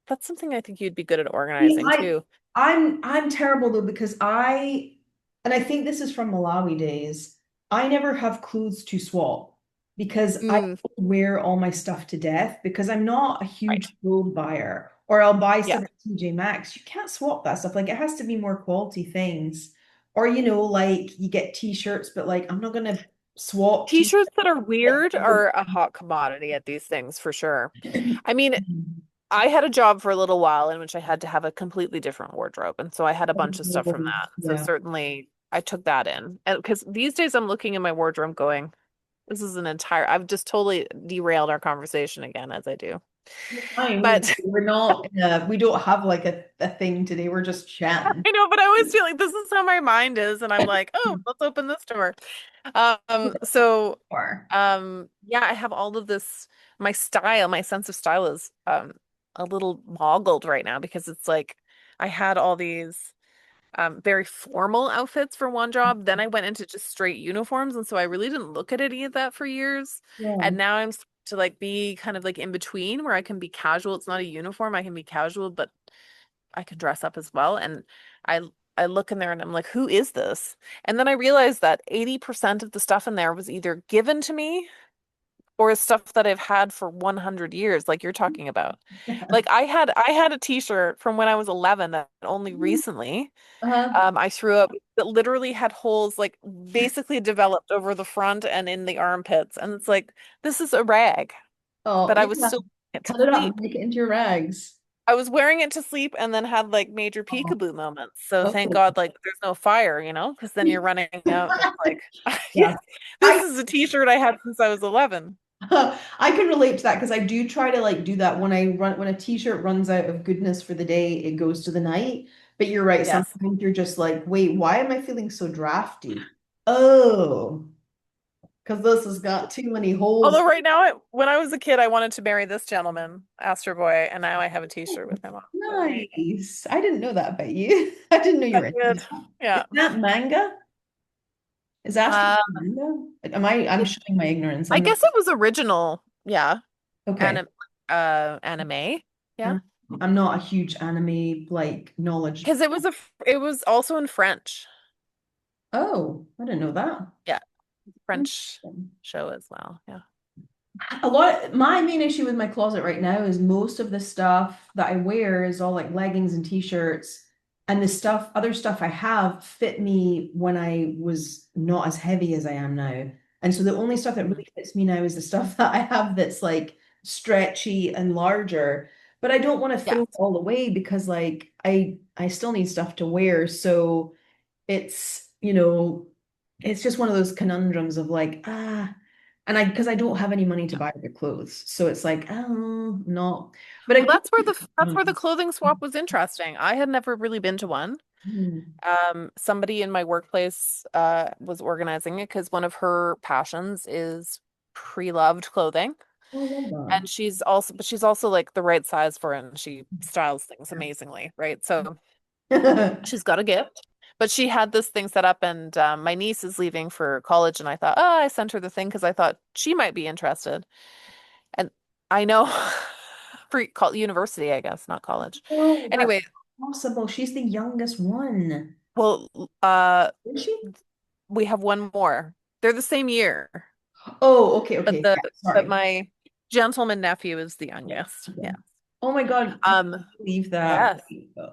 that's something I think you'd be good at See, organizing too. I'm terrible though because and I think this is from Malawi days. I never have clothes to swap because I Mm, wear all my stuff to death because I'm not a right. huge clothes buyer. Or I'll buy Yeah. stuff at TJ Maxx. You can't swap that stuff. Like it has to be more quality things. Or like you get t-shirts, but like I'm not gonna swap T-shirts that are t-shirts. weird are a hot commodity at these things for sure. I mean, I had a job for a little while in which I had to have a completely different wardrobe. And so I had a bunch of stuff from that. So Yeah. certainly I took that in. And because these days I'm looking in my wardrobe going, this is I've just totally derailed our conversation again as I do. Fine. But We're not, we don't have like a thing today. We're just chatting. I know, but I always feel like this is how my mind is. And I'm like, oh, let's open this door. So Or, yeah, I have all of this, my style, my sense of style is a little boggled right now because it's like I had all these very formal outfits for one job. Then I went into just straight uniforms. And so I really didn't look at any of that for years. yeah. And now I'm to like be kind of like in between where I can be casual. It's not a uniform. I can be casual, but I can dress up as well. And I I look in there and I'm like, who is this? And then I realized that 80% of the stuff in there was either given to me or is stuff that I've had for 100 years, like you're talking about. Like I had a t-shirt from when I was 11 that only recently Uh-huh. I threw up that literally had holes like basically developed over the front and in the armpits. And it's like, this is a rag, Oh, but I was yeah. still wearing it to Cut it up and sleep. make it into your rags. I was wearing it to sleep and then had like major Oh, peekaboo moments. So thank oh. God, like there's no fire, because then you're running out and it's like, Yeah. this I is a t-shirt I had since I was 11. I can relate to that because I do try to like do that when a t-shirt runs out of goodness for the day, it goes to the night. But you're right, Yes. sometimes you're just like, wait, why am I feeling so drafty? Oh, because this has got too many holes. Although right now, when I was a kid, I wanted to marry this gentleman, Astor Boy, and now I have a t-shirt with him on. So there you go. Nice. I didn't know that about you. I didn't know you I were into did. that. Is Yeah. that manga? Is Astro Uh, manga? I'm it, showing my ignorance. I I'm not guess it was original. Yeah. okay. Anim Anime. Yeah. I'm, I'm not a huge anime like knowledge. Because it was also in French. Oh, I didn't know that. Yeah. French Interesting. show as well. Yeah. My main issue with my closet right now is most of the stuff that I wear is all like leggings and t-shirts, and other stuff I have fit me when I was not as heavy as I am now. And so the only stuff that Mhm. really fits me now is the stuff that I have that's like stretchy and larger. But I don't want to Yeah. throw it all away because like I still need stuff to wear. So it's, it's just one of those conundrums of like, and because I don't have any money to Yeah. buy the clothes. So it's like, oh, no. But Well, I could. that's where the clothing swap was interesting. I had never really been to one. Hmm. Somebody in my workplace was organizing it because one of her passions is pre-loved clothing. Oh, I love And she's also like the right size for it and she styles things amazingly, right? So that. she's got a gift. But she had this thing set up and my niece is leaving for college and I thought, oh, I sent her the thing because I thought she might be interested. And I know university, I guess, not college. Oh, that's Anyway, possible. She's the youngest one. well, Is she? we have one more. They're the same year, Oh, okay, but okay. the Yeah, but sorry. my gentleman nephew is the youngest. Okay. Yeah. Oh my God, I can't Um, believe that. yes.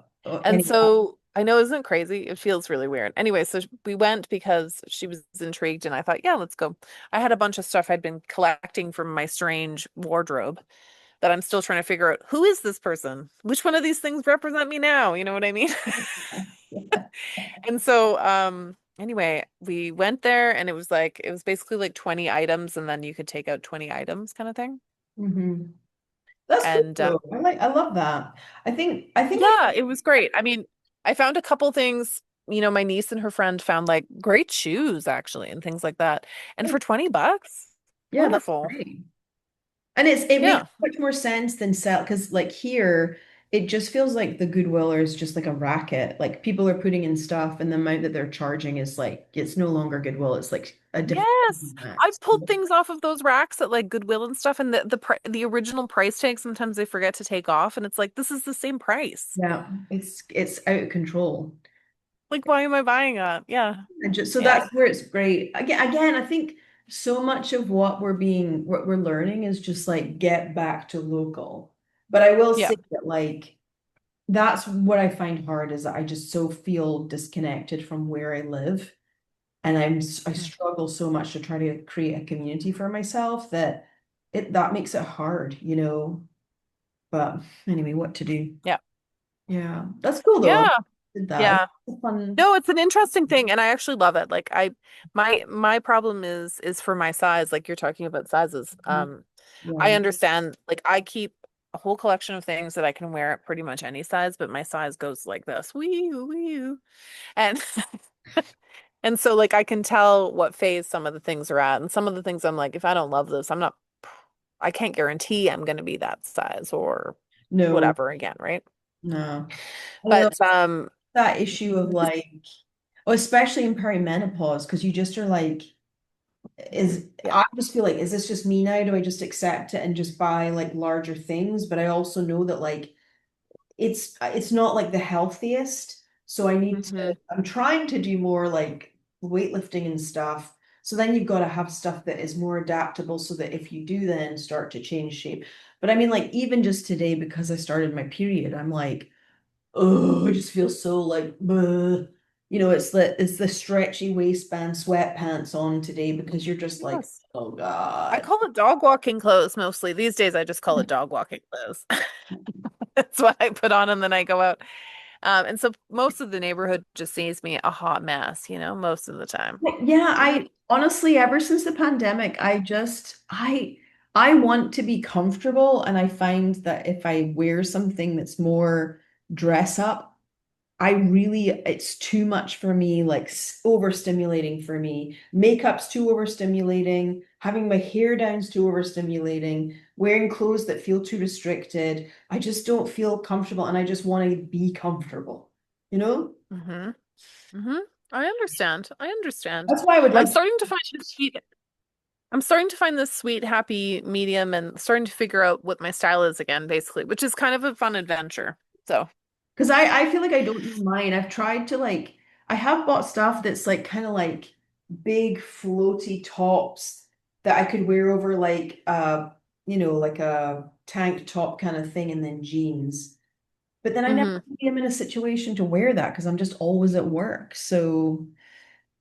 And Anyway. so I know isn't it crazy? It feels really weird. Anyway, so we went because she was intrigued and I thought, yeah, let's go. I had a bunch of stuff I'd been collecting from my strange wardrobe that I'm still trying to figure out who is this person? Which one of these things represent me now? You know what I mean? And so anyway, we went there and it was basically like 20 items and then you could take out 20 items kind of thing. Hmm. That's cool And though. I love that. I think I yeah, it was great. I mean, I found a couple things, my niece and her friend found like great shoes actually and things like that. And for $20, yeah, that's wonderful. great. And it makes Yeah. much more sense than sell because like here it just feels like the Goodwill is just like a racket. Like people are putting in stuff and the amount that they're charging is like it's no longer Goodwill. It's like a different Yes. max. I've pulled things off of those racks at like Goodwill and stuff, and the original price tag sometimes they forget to take off, and it's like this is the same price. Yeah, it's out of control. Like, why am I buying it? Yeah. And just so Yeah. that's where it's great. Again, I think so much of what we're learning is just like get back to local. But I will Yeah. say that like that's what I find hard is that I just so feel disconnected from where I live. And I Mm. struggle so much to try to create a community for myself that that makes it hard, you know. But anyway, what to do? Yeah. Yeah, that's cool though. I Yeah. did that. Yeah. It's fun. No, it's an interesting thing, and I actually love it. Like my problem is for my size, like you're talking about sizes. I Yeah. understand, like I keep a whole collection of things that I can wear at pretty much any size, but my size goes like this. Wee wee. And and so like I can tell what phase some of the things are at. And some of the things I'm like, if I don't love this, I can't guarantee I'm gonna be that size or No, whatever again, right? no. I know But that issue of like, oh, especially in perimenopause, because you just are like, yeah. I just feel like, is this just me now? Do I just accept it and just buy like larger things? But I also know that like it's not like the healthiest. So I need to, Hmm. I'm trying to do more like weightlifting and stuff. So then you've got to have stuff that is more adaptable so that if you do then start to change shape. But I mean, like even just today, because I started my period, I'm like, oh, I just feel so like, bleh. You know, it's the stretchy waistband sweatpants on today because you're just like, Yes. oh I God. call it dog walking clothes mostly. These days I just call it dog walking clothes. That's what I put on and then I go out. And so most of the neighborhood just sees me a hot mess, most of the time. Yeah, Yeah. I honestly, ever since the pandemic, I want to be comfortable, and I find that if I wear something that's more dress up, it's too much for me, like overstimulating for me. Makeup's too overstimulating, having my hair down's too overstimulating, wearing clothes that feel too restricted. I just don't feel comfortable, and I just want to be comfortable, you know? Hmm. Hmm. I understand. I understand. That's why I would I'm like starting to find this sweet. I'm starting to find this sweet, happy medium and starting to figure out what my style is again, basically, which is kind of a fun adventure. So, because I feel like I don't know mine. I've tried to like I have bought stuff that's like kind of like big floaty tops that I could wear over like like a tank top kind of thing and then jeans. But then I never hmm. really am in a situation to wear that because I'm just always at work. So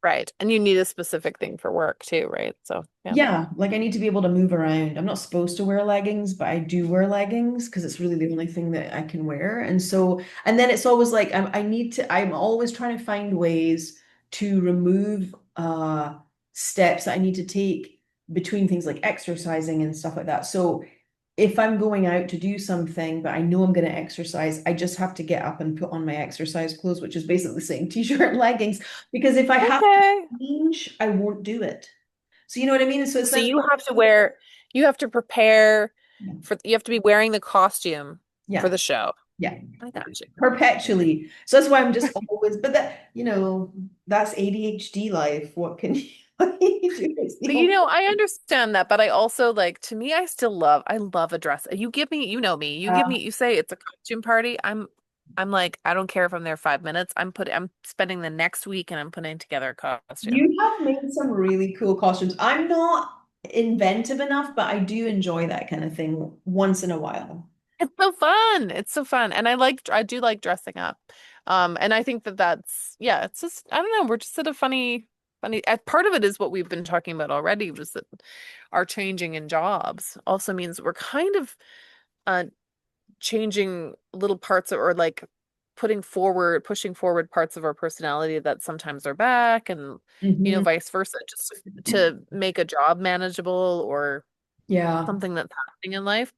Right. And you need a specific thing for work too, right? So, yeah. yeah, like I need to be able to move around. I'm not supposed to wear leggings, but I do wear leggings because it's really the only thing that I can wear. And so, and then it's always like I'm always trying to find ways to remove steps that I need to take between things like exercising and stuff like that. So if I'm going out to do something, but I know I'm going to exercise, I just have to get up and put on my exercise clothes, which is basically saying t-shirt and leggings, because if I have to Okay. change, I won't do it. So you know what I mean? So it's So like, you have to prepare yeah, you have to be wearing the costume for yeah, the show. yeah, I got you. Okay. perpetually. So that's why I'm just always, but that's ADHD life. What can you, what can you do? It's the But only, I understand that, but I also like to me, I love a dress. You give me, you say it's a costume party. I'm like, I don't care if I'm there 5 minutes. I'm spending the next week and I'm putting together a costume. you have made some really cool costumes. I'm not inventive enough, but I do enjoy that kind of thing once in a while. It's so fun. It's so fun. And I do like dressing up. And I think that yeah, it's just, I don't know, we're just at a funny, part of it is what we've been talking about already, was that our changing in jobs also means we're kind of, uh, changing little parts or like pushing forward parts of our personality that sometimes are back and, Hmm. vice versa, just to make a job manageable or Yeah. something that's happening in life.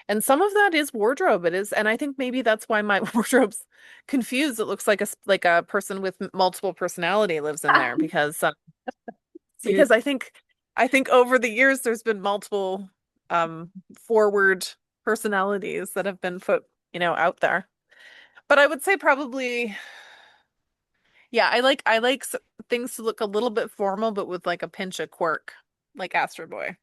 And some of that is wardrobe. It is, and I think maybe that's why my wardrobe's confused. It looks like a person with multiple personality lives in there Seriously. because I think over the years there's been multiple forward personalities that have been put. out there. But I would say probably, yeah, I like things to look a little bit formal, but with like a pinch of quirk, like Astro Boy.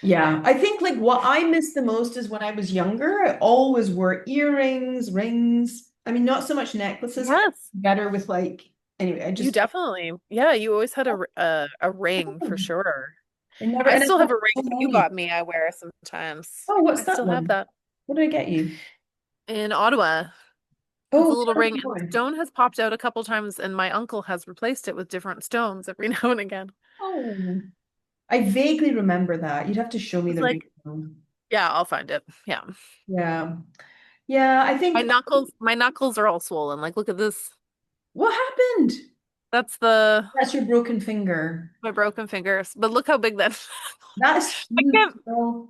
Yeah, I think like what I miss the most is when I was younger, I always wore earrings, rings. I mean, not so much necklaces, but Yes. better with like, anyway, I You just, definitely, yeah, you always had a ring for sure. I never, I and I still have have a ring so that you many. got me. I wear sometimes. Oh, what's I that still have one? that What did I get you? in Ottawa. It's a Oh, little tell ring, me and the more. stone has popped out a couple times, and my uncle has replaced it with different stones every now and again. Oh, I vaguely remember that. You'd have to show me It's the ring. like, yeah, I'll find it. Yeah. Yeah. Yeah, I My think knuckles, my knuckles are all swollen. Like, look at this. what happened? That's the That's your broken finger. my broken fingers. But look how big that That's I huge, can't girl.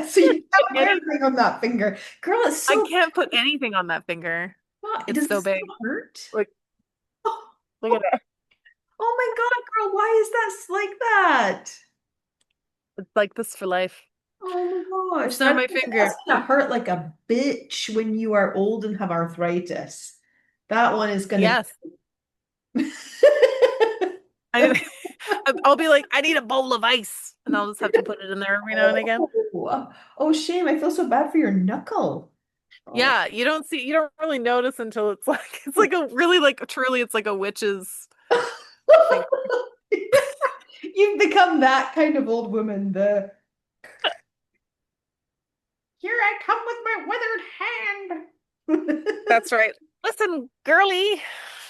So you put can't wear any anything on that finger. Girl, it's I so can't put anything on that finger. what? It's Does it so big. still hurt? Like, Oh, look at oh, that. oh my God, girl, why is that like that? It's like this for life. Oh my gosh, It's on my that's finger. gonna hurt like a bitch when you are old and have arthritis. That one is gonna. Yes. I I'll be like, I need a bowl of ice. And I'll just have to put it in there every now and again. Oh, oh, shame. I feel so bad for your knuckle. Oh. Yeah, you don't really notice until it's like it's like a really like truly it's like a witch's finger. You've become that kind of old woman. The here I come with my withered hand. That's right. Listen, girly.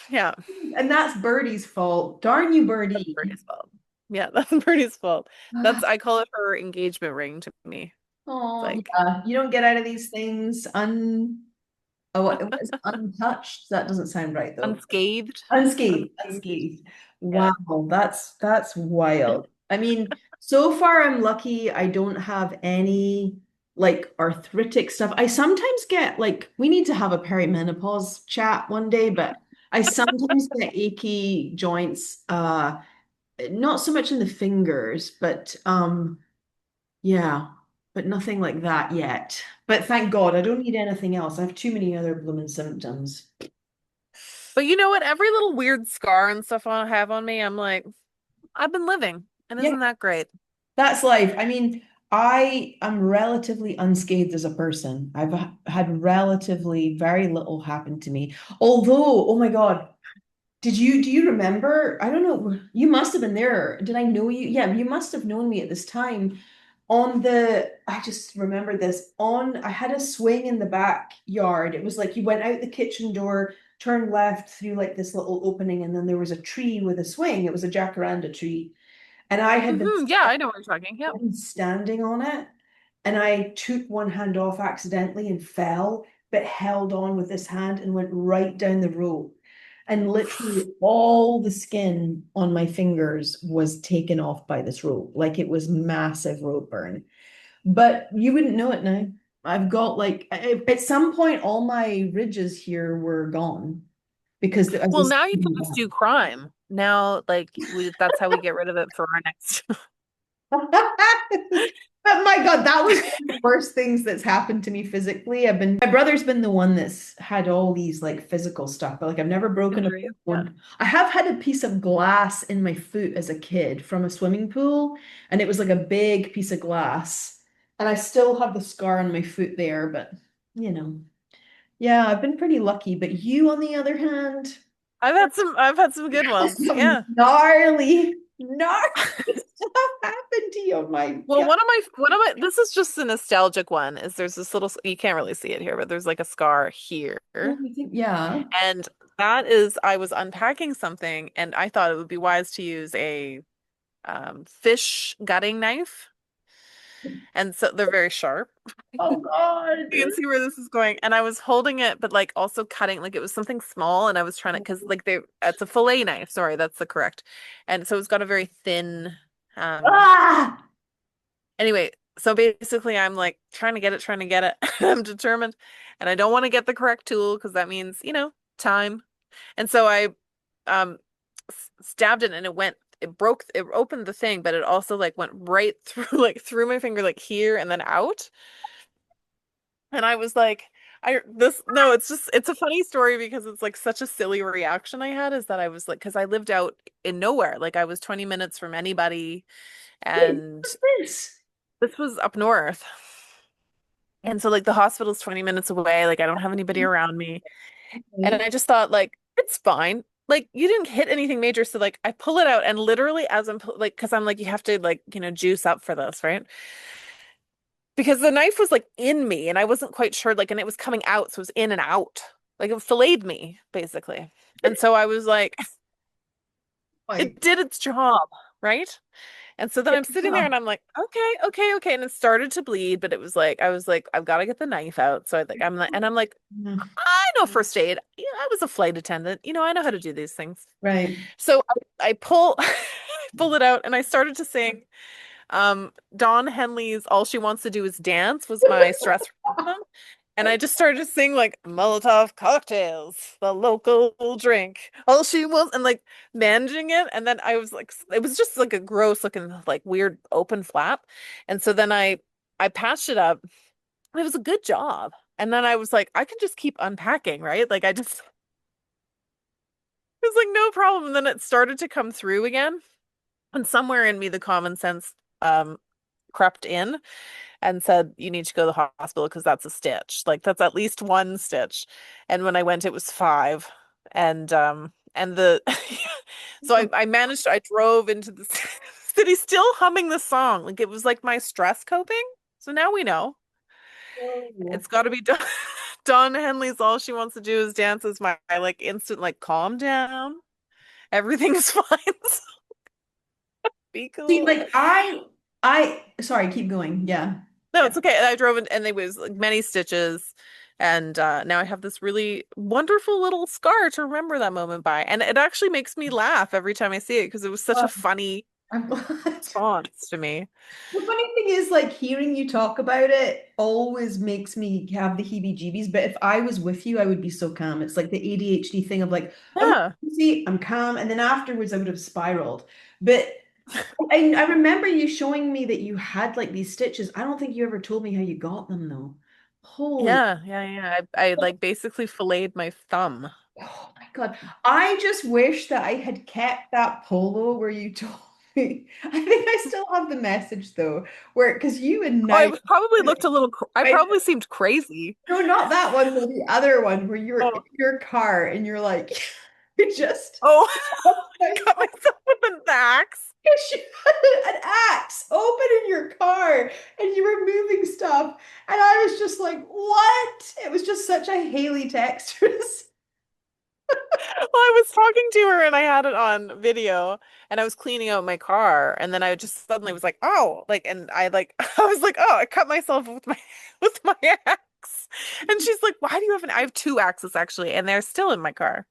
Yeah, And that's Birdie's fault. Darn you, that's Birdie. Birdie's fault. Yeah, that's Birdie's fault. I call it her engagement ring to me. It's Oh, like yeah. You don't get out of these things what is untouched? That doesn't sound right though. unscathed. Unscathed, Unscathed. unscathed. Yeah. Wow, that's wild. I mean, so far I'm lucky I don't have any like arthritic stuff. I sometimes get like we need to have a perimenopause chat one day, but I sometimes get achy joints, not so much in the fingers, but yeah, but nothing like that yet. But thank God I don't need anything else. I have too many other blooming symptoms. But you know what? Every little weird scar and stuff I have on me, I'm like, I've been living. And Yeah, isn't that great? that's life. I mean, I am relatively unscathed as a person. Had relatively very little happen to me. Although, oh my God, do you remember? I don't know. You must have been there. Did I know you? Yeah, you must have known me at this time. I just remember this. I had a swing in the backyard. It was like you went out the kitchen door, turned left through like this little opening, and then there was a tree with a swing. It was a jacaranda tree. And I had been Yeah, I know what you're talking. Yep. standing on it, and I took one hand off accidentally and fell, but held on with this hand and went right down the rope. And literally all the skin on my fingers was taken off by this rope. Like it was massive rope burn. But you wouldn't know it now. I've got like at some point all my ridges here were gone because as Well, this now you can just do crime. Now, that's how we get rid of it for our next. But my God, that was one of the worst things that's happened to me physically. My brother's been the one that's had all these like physical stuff, but like I've never broken a Injury. Yeah. bone. I have had a piece of glass in my foot as a kid from a swimming pool, and it was like a big piece of glass. And I still have the scar on my foot there, but you know, yeah, I've been pretty lucky. But you, on the other hand, I've had some good ones. some Yeah. gnarly stuff happened to you. Oh my Well, God. this is just a nostalgic one, is there's this little, you can't really see it here, but there's like a scar here. Yeah. And that is, I was unpacking something and I thought it would be wise to use a fish gutting knife. And so they're very sharp. Oh God. You can see where this is going. And I was holding it, but like also cutting, like it was something small. And I was trying to, because like it's a fillet knife. Sorry, that's the correct. And so it's got a very thin, um, Ah! anyway. So basically, I'm like trying to get it. I'm determined. And I don't want to get the correct tool because that means, time. And so I um stabbed it and it opened the thing, but it also like went right through, like through my finger, like here and then out. And I was like, I this no, it's just it's a funny story because it's like such a silly reaction I had is that I was like, because I lived out in nowhere. Like I was 20 minutes from anybody, Wait, and what's this? this was up north. And so like the hospital's 20 minutes away, like I don't have anybody around me. And Okay. I just thought like it's fine. Like you didn't hit anything major, so like I pull it out and literally as like because I'm like you have to like juice up for this, right? Because the knife was like in me and I wasn't quite sure like and it was coming out, so it was in and out. Like it filleted me basically. And so I was like Like, it did its job, right? And so then I'm sitting there and I'm like, okay, okay, okay. And it started to bleed, but it was like, I was like, I've got to get the knife out. So I think I'm like, and I'm like, I know first aid. Yeah, I was a flight attendant. I know how to do these things. right. So I pull, pull it out and I started to sing. Don Henley's All She Wants to Do Is Dance was my stress relief song. And I just started to sing like Molotov cocktails, the local drink. All she wants and like managing it. And then I was like, it was just like a gross looking, like weird open flap. And so then I patched it up. And it was a good job. And then I was like, I can just keep unpacking, right? Like I just it was like no problem. And then it started to come through again. And somewhere in me, the common sense crept in and said, you need to go to the hospital because that's a stitch. Like that's at least one stitch. And when I went, it was five. And the so I managed, I drove into the city still humming the song. Like it was like my stress coping. So now we know. Oh. It's got to be done. Dawn Henley's All She Wants to Do Is Dance is my like instant like calm down. Everything's fine. Be See, cool. like sorry, keep going. Yeah. No, it's okay. I drove in and there was like many stitches. And now I have this really wonderful little scar to remember that moment by. And it actually makes me laugh every time I see it because it was such Oh, a funny I'm glad. response to me. The funny thing is, like, hearing you talk about it always makes me have the heebie-jeebies. But if I was with you, I would be so calm. It's like the ADHD thing of like, I'm Yeah. see, I'm calm, and then afterwards I would have spiraled. But I remember you showing me that you had like these stitches. I don't think you ever told me how you got them though. Holy, Yeah, yeah, yeah. I like basically filleted my thumb. oh my God. I just wish that I had kept that polo where you told me. I think I still have the message though, where because you and Oh, now probably looked a little, I I probably seemed crazy. no, not that one, though, the other one where you're in Oh, your car and you're like, you just oh, like, cut myself with an axe. you had an axe open in your car and you were moving stuff. And I was just like, what? It was just such a Haley Texters. Well, I was talking to her and I had it on video and I was cleaning out my car and then I just suddenly was like, oh, like and I like I was like, oh, I cut myself with my with my axe. And she's like, why do you have an I have two axes actually, and they're still in my car.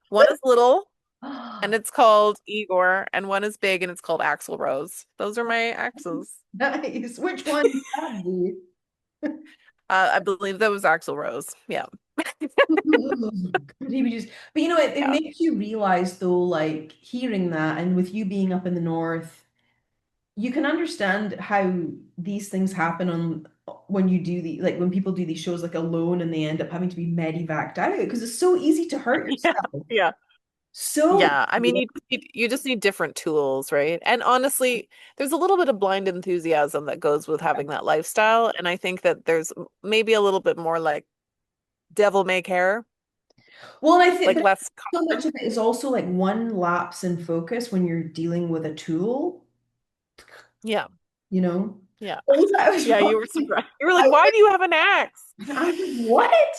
One is little and it's called Igor, and one is big and it's called Axl Rose. Those are my axes. Nice. Which one would that be? I believe that was Axl Rose. Yeah. He would just, but it Yeah. makes you realize though, like hearing that, and with you being up in the north, you can understand how these things happen on when you do the like when people do these shows like alone and they end up having to be medevaced out because it's so easy to hurt Yeah. yourself. Yeah. So Yeah, I mean, you just need different tools, right? And honestly, there's a little bit of blind enthusiasm that goes with having that lifestyle, and I think that there's maybe a little bit more like devil may care, well, and I think, like but less so much caution. of it is also like one lapse in focus when you're dealing with a tool, Yeah, you know. yeah, I was yeah. You were watching. surprised. You were I like, "Why do you have an axe?" I was like, what?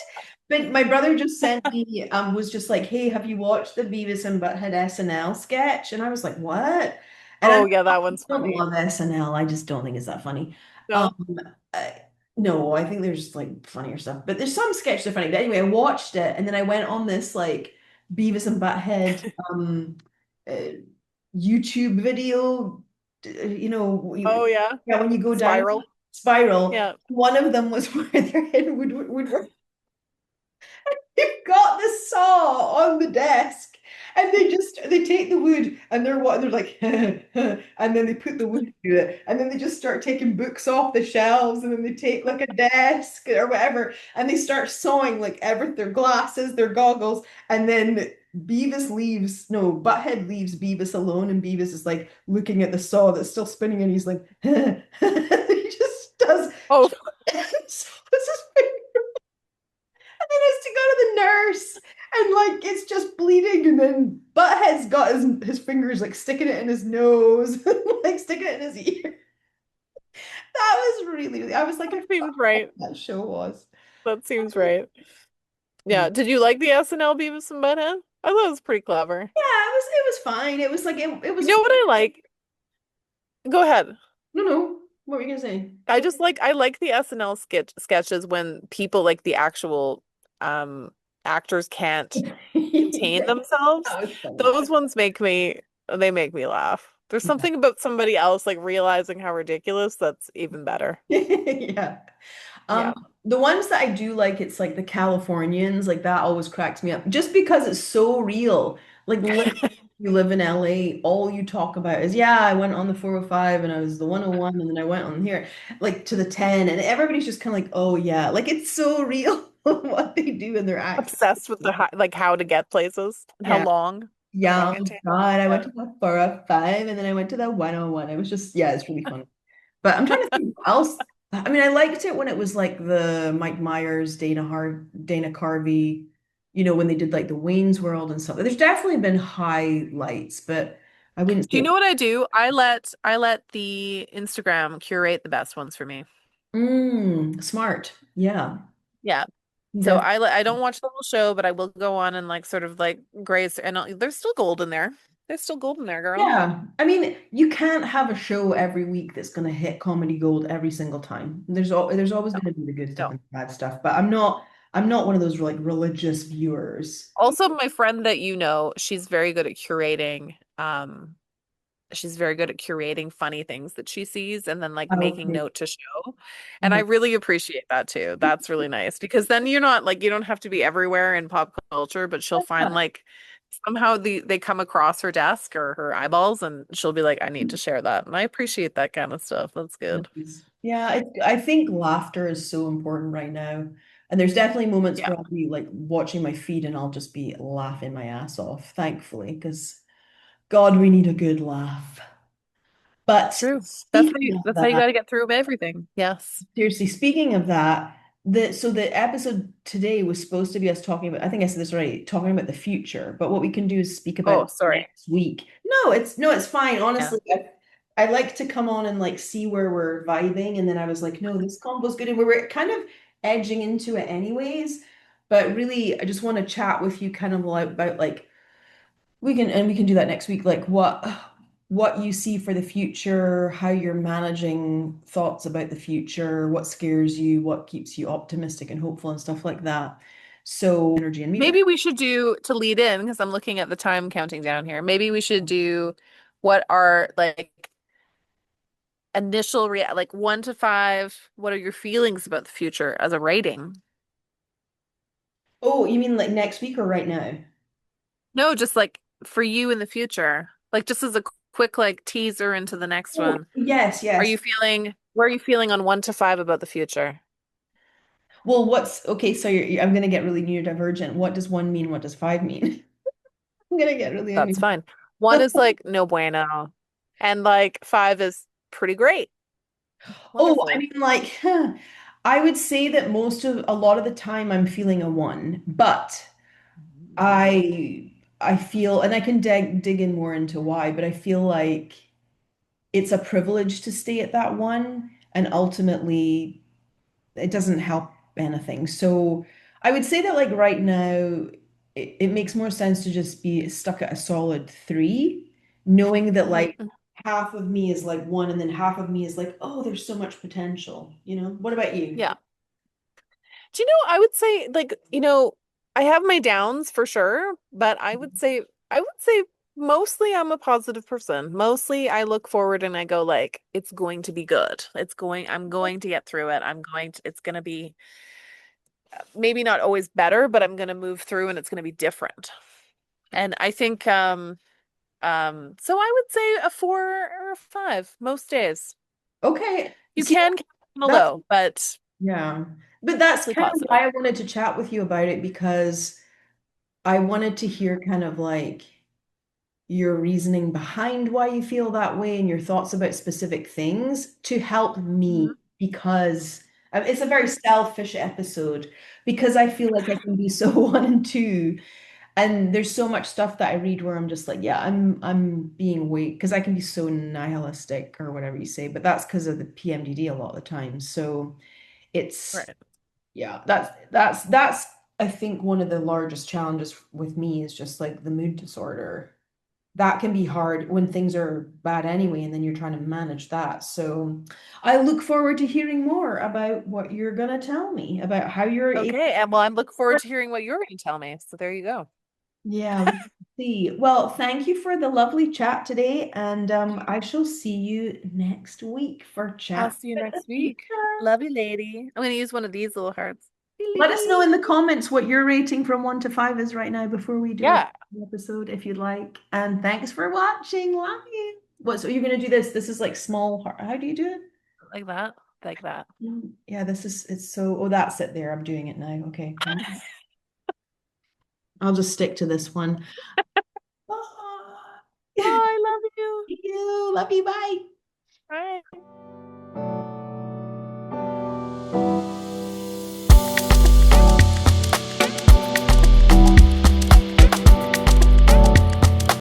But my brother just sent me, was just like, hey, have you watched the Beavis and Butthead SNL sketch? And I was like, what? And Oh yeah, that one's don't funny. love SNL. I just don't think it's that funny. Um, No, I, no, I think there's like funnier stuff, but there's some sketches that are funny. But anyway, I watched it and then I went on this like Beavis and Butthead uh, YouTube video. oh yeah, Yeah, when you go down spiral. spiral, Yeah. one of them was where their head would work. You've got the saw on the desk, And they take the wood and they're like and then they put the wood through it and then they just start taking books off the shelves and then they take like a desk or whatever and they start sawing like everything, their glasses, their goggles, and then Beavis leaves, no, Butthead leaves Beavis alone and Beavis is like looking at the saw that's still spinning and he's like he just does Oh, so this is then has to go to the nurse and like it's just bleeding and then Butthead's got his fingers like sticking it in his nose like sticking it in his ear. That was really I was like I that forgot seems what right. that show was. That seems right. Yeah. Did you like the SNL Beavis and Butthead? I thought it was pretty clever. Yeah, it was fine. It was like it You was know what I like? Go ahead. no. What were you gonna say? I like the SNL sketches when people like the actual um actors can't contain Yeah, themselves. that was funny. Those ones make me laugh. There's something about somebody else like realizing how ridiculous that's even better. Yeah. Um, Yeah. the ones that I do like, it's like the Californians, like that always cracks me up just because it's so real. Like literally, you live in LA, all you talk about is, yeah, I went on the 405 and I was the 101 and then I went on here, like to the 10, and everybody's just kind of like, oh yeah, like it's so real what they do in their accent. Obsessed with the like how to get places and Yeah. how Yeah, long oh it takes. God, I went Yeah. to the 405 and then I went to the 101. It was just, yeah, it's really fun. But I'm trying to think what else. I mean, I liked it when it was like the Mike Myers, Dana Carvey, when they did like the Wayne's World and stuff. There's definitely been highlights, but I wouldn't Do you say, know what I do? I let the Instagram curate the best ones for me. smart. Yeah, Yeah. So definitely. I don't watch the whole show, but I will go on and like sort of like grace and there's still gold in there. There's still gold in there, girl. Yeah. I mean, you can't have a show every week that's going to hit comedy gold every single time. There's always No, going to be the good stuff no. and the bad stuff, but I'm not one of those like religious viewers. Also, my friend that you know, she's very good at curating. She's very good at curating funny things that she sees and then like making Okay. note to show. And I Mhm. really appreciate that too. That's really nice because then you're not like you don't have to be everywhere in pop culture, but she'll find like somehow they come across her desk or her eyeballs and she'll be like, I need to share that. And I appreciate that kind of stuff. That's good. Yeah, I think laughter is so important right now. And there's definitely moments Yeah, where I'll be like watching my feed and I'll just be laughing my ass off, thankfully, because God, we need a good laugh. But true. speaking of That's how you that, got to get through everything. Yes. seriously, speaking of that, the episode today was supposed to be us talking about, I think I said this right, talking about the future, but what we can do is speak about Oh, sorry. next week. No, it's fine. Yeah. Honestly, I like to come on and like see where we're vibing, and then I was like, no, this combo's good, and we were kind of edging into it anyways. But really, I just want to chat with you kind of like about like we can do that next week, like what you see for the future, how you're managing thoughts about the future, what scares you, what keeps you optimistic and hopeful and stuff like that. So energy and me. Maybe we should do to lead in because I'm looking at the time counting down here. Maybe we should do what are like initial rea like 1 to 5. What are your feelings about the future as a rating? Oh, you mean like next week or right now? No, just like for you in the future. Like just as a quick like teaser into the next Oh, one. yes, yes. Where are you feeling on 1 to 5 about the future? Well, okay, so I'm gonna get really neurodivergent. What does one mean? What does five mean? I'm gonna get really That's angry. fine. 1 is like no bueno. And like 5 is pretty great. Oh, I Wonderful. mean, like, I would say that a lot of the time I'm feeling a one, but I feel, and I can dig in more into why, but I feel like it's a privilege to stay at that one, and ultimately it doesn't help anything. So I would say that like right now, it makes more sense to just be stuck at a solid three, knowing that like Mhm. half of me is like one, and then half of me is like, oh, there's so much potential, What about you? Yeah. Do you know, I would say like, I have my downs for sure, but I would say mostly I'm a positive person. Mostly I look forward and I go like, it's going to be good. I'm going to get through it. It's going to be maybe not always better, but I'm going to move through and it's going to be different. And I think so I would say a 4 or a 5 most days. Okay. You See, can count on a that's low, but yeah. But that's mostly kind of positive. why I wanted to chat with you about it because I wanted to hear kind of like your reasoning behind why you feel that way and your thoughts about specific things to help me Mhm. because it's a very selfish episode because I feel like I can be so one and two. And there's so much stuff that I read where I'm just like, yeah, I'm being weak because I can be so nihilistic or whatever you say, but that's because of the PMDD a lot of the time. So it's Right. yeah, that's I think one of the largest challenges with me is just like the mood disorder. That can be hard when things are bad anyway, and then you're trying to manage that. So I look forward to hearing more about what you're gonna tell me about how you're able. Okay, and well, I'm looking forward to hearing what you're going to tell me. So there you go. Yeah, we'll see. Well, thank you for the lovely chat today, and I shall see you next week for I'll chat see you about the next week. future. Love you, lady. I'm going to use one of these little hearts. Let us know in the comments what your rating from 1 to 5 is right now before we do Yeah, a episode if you'd like. And thanks for watching. Love you. What, so you're gonna do this? This is like small heart. How do you do it? like that, like that. Yeah, this is it's so oh that's it there. I'm doing it now. Okay. I'll just stick to this one. Oh, Thank I love you. you. Love you. Bye.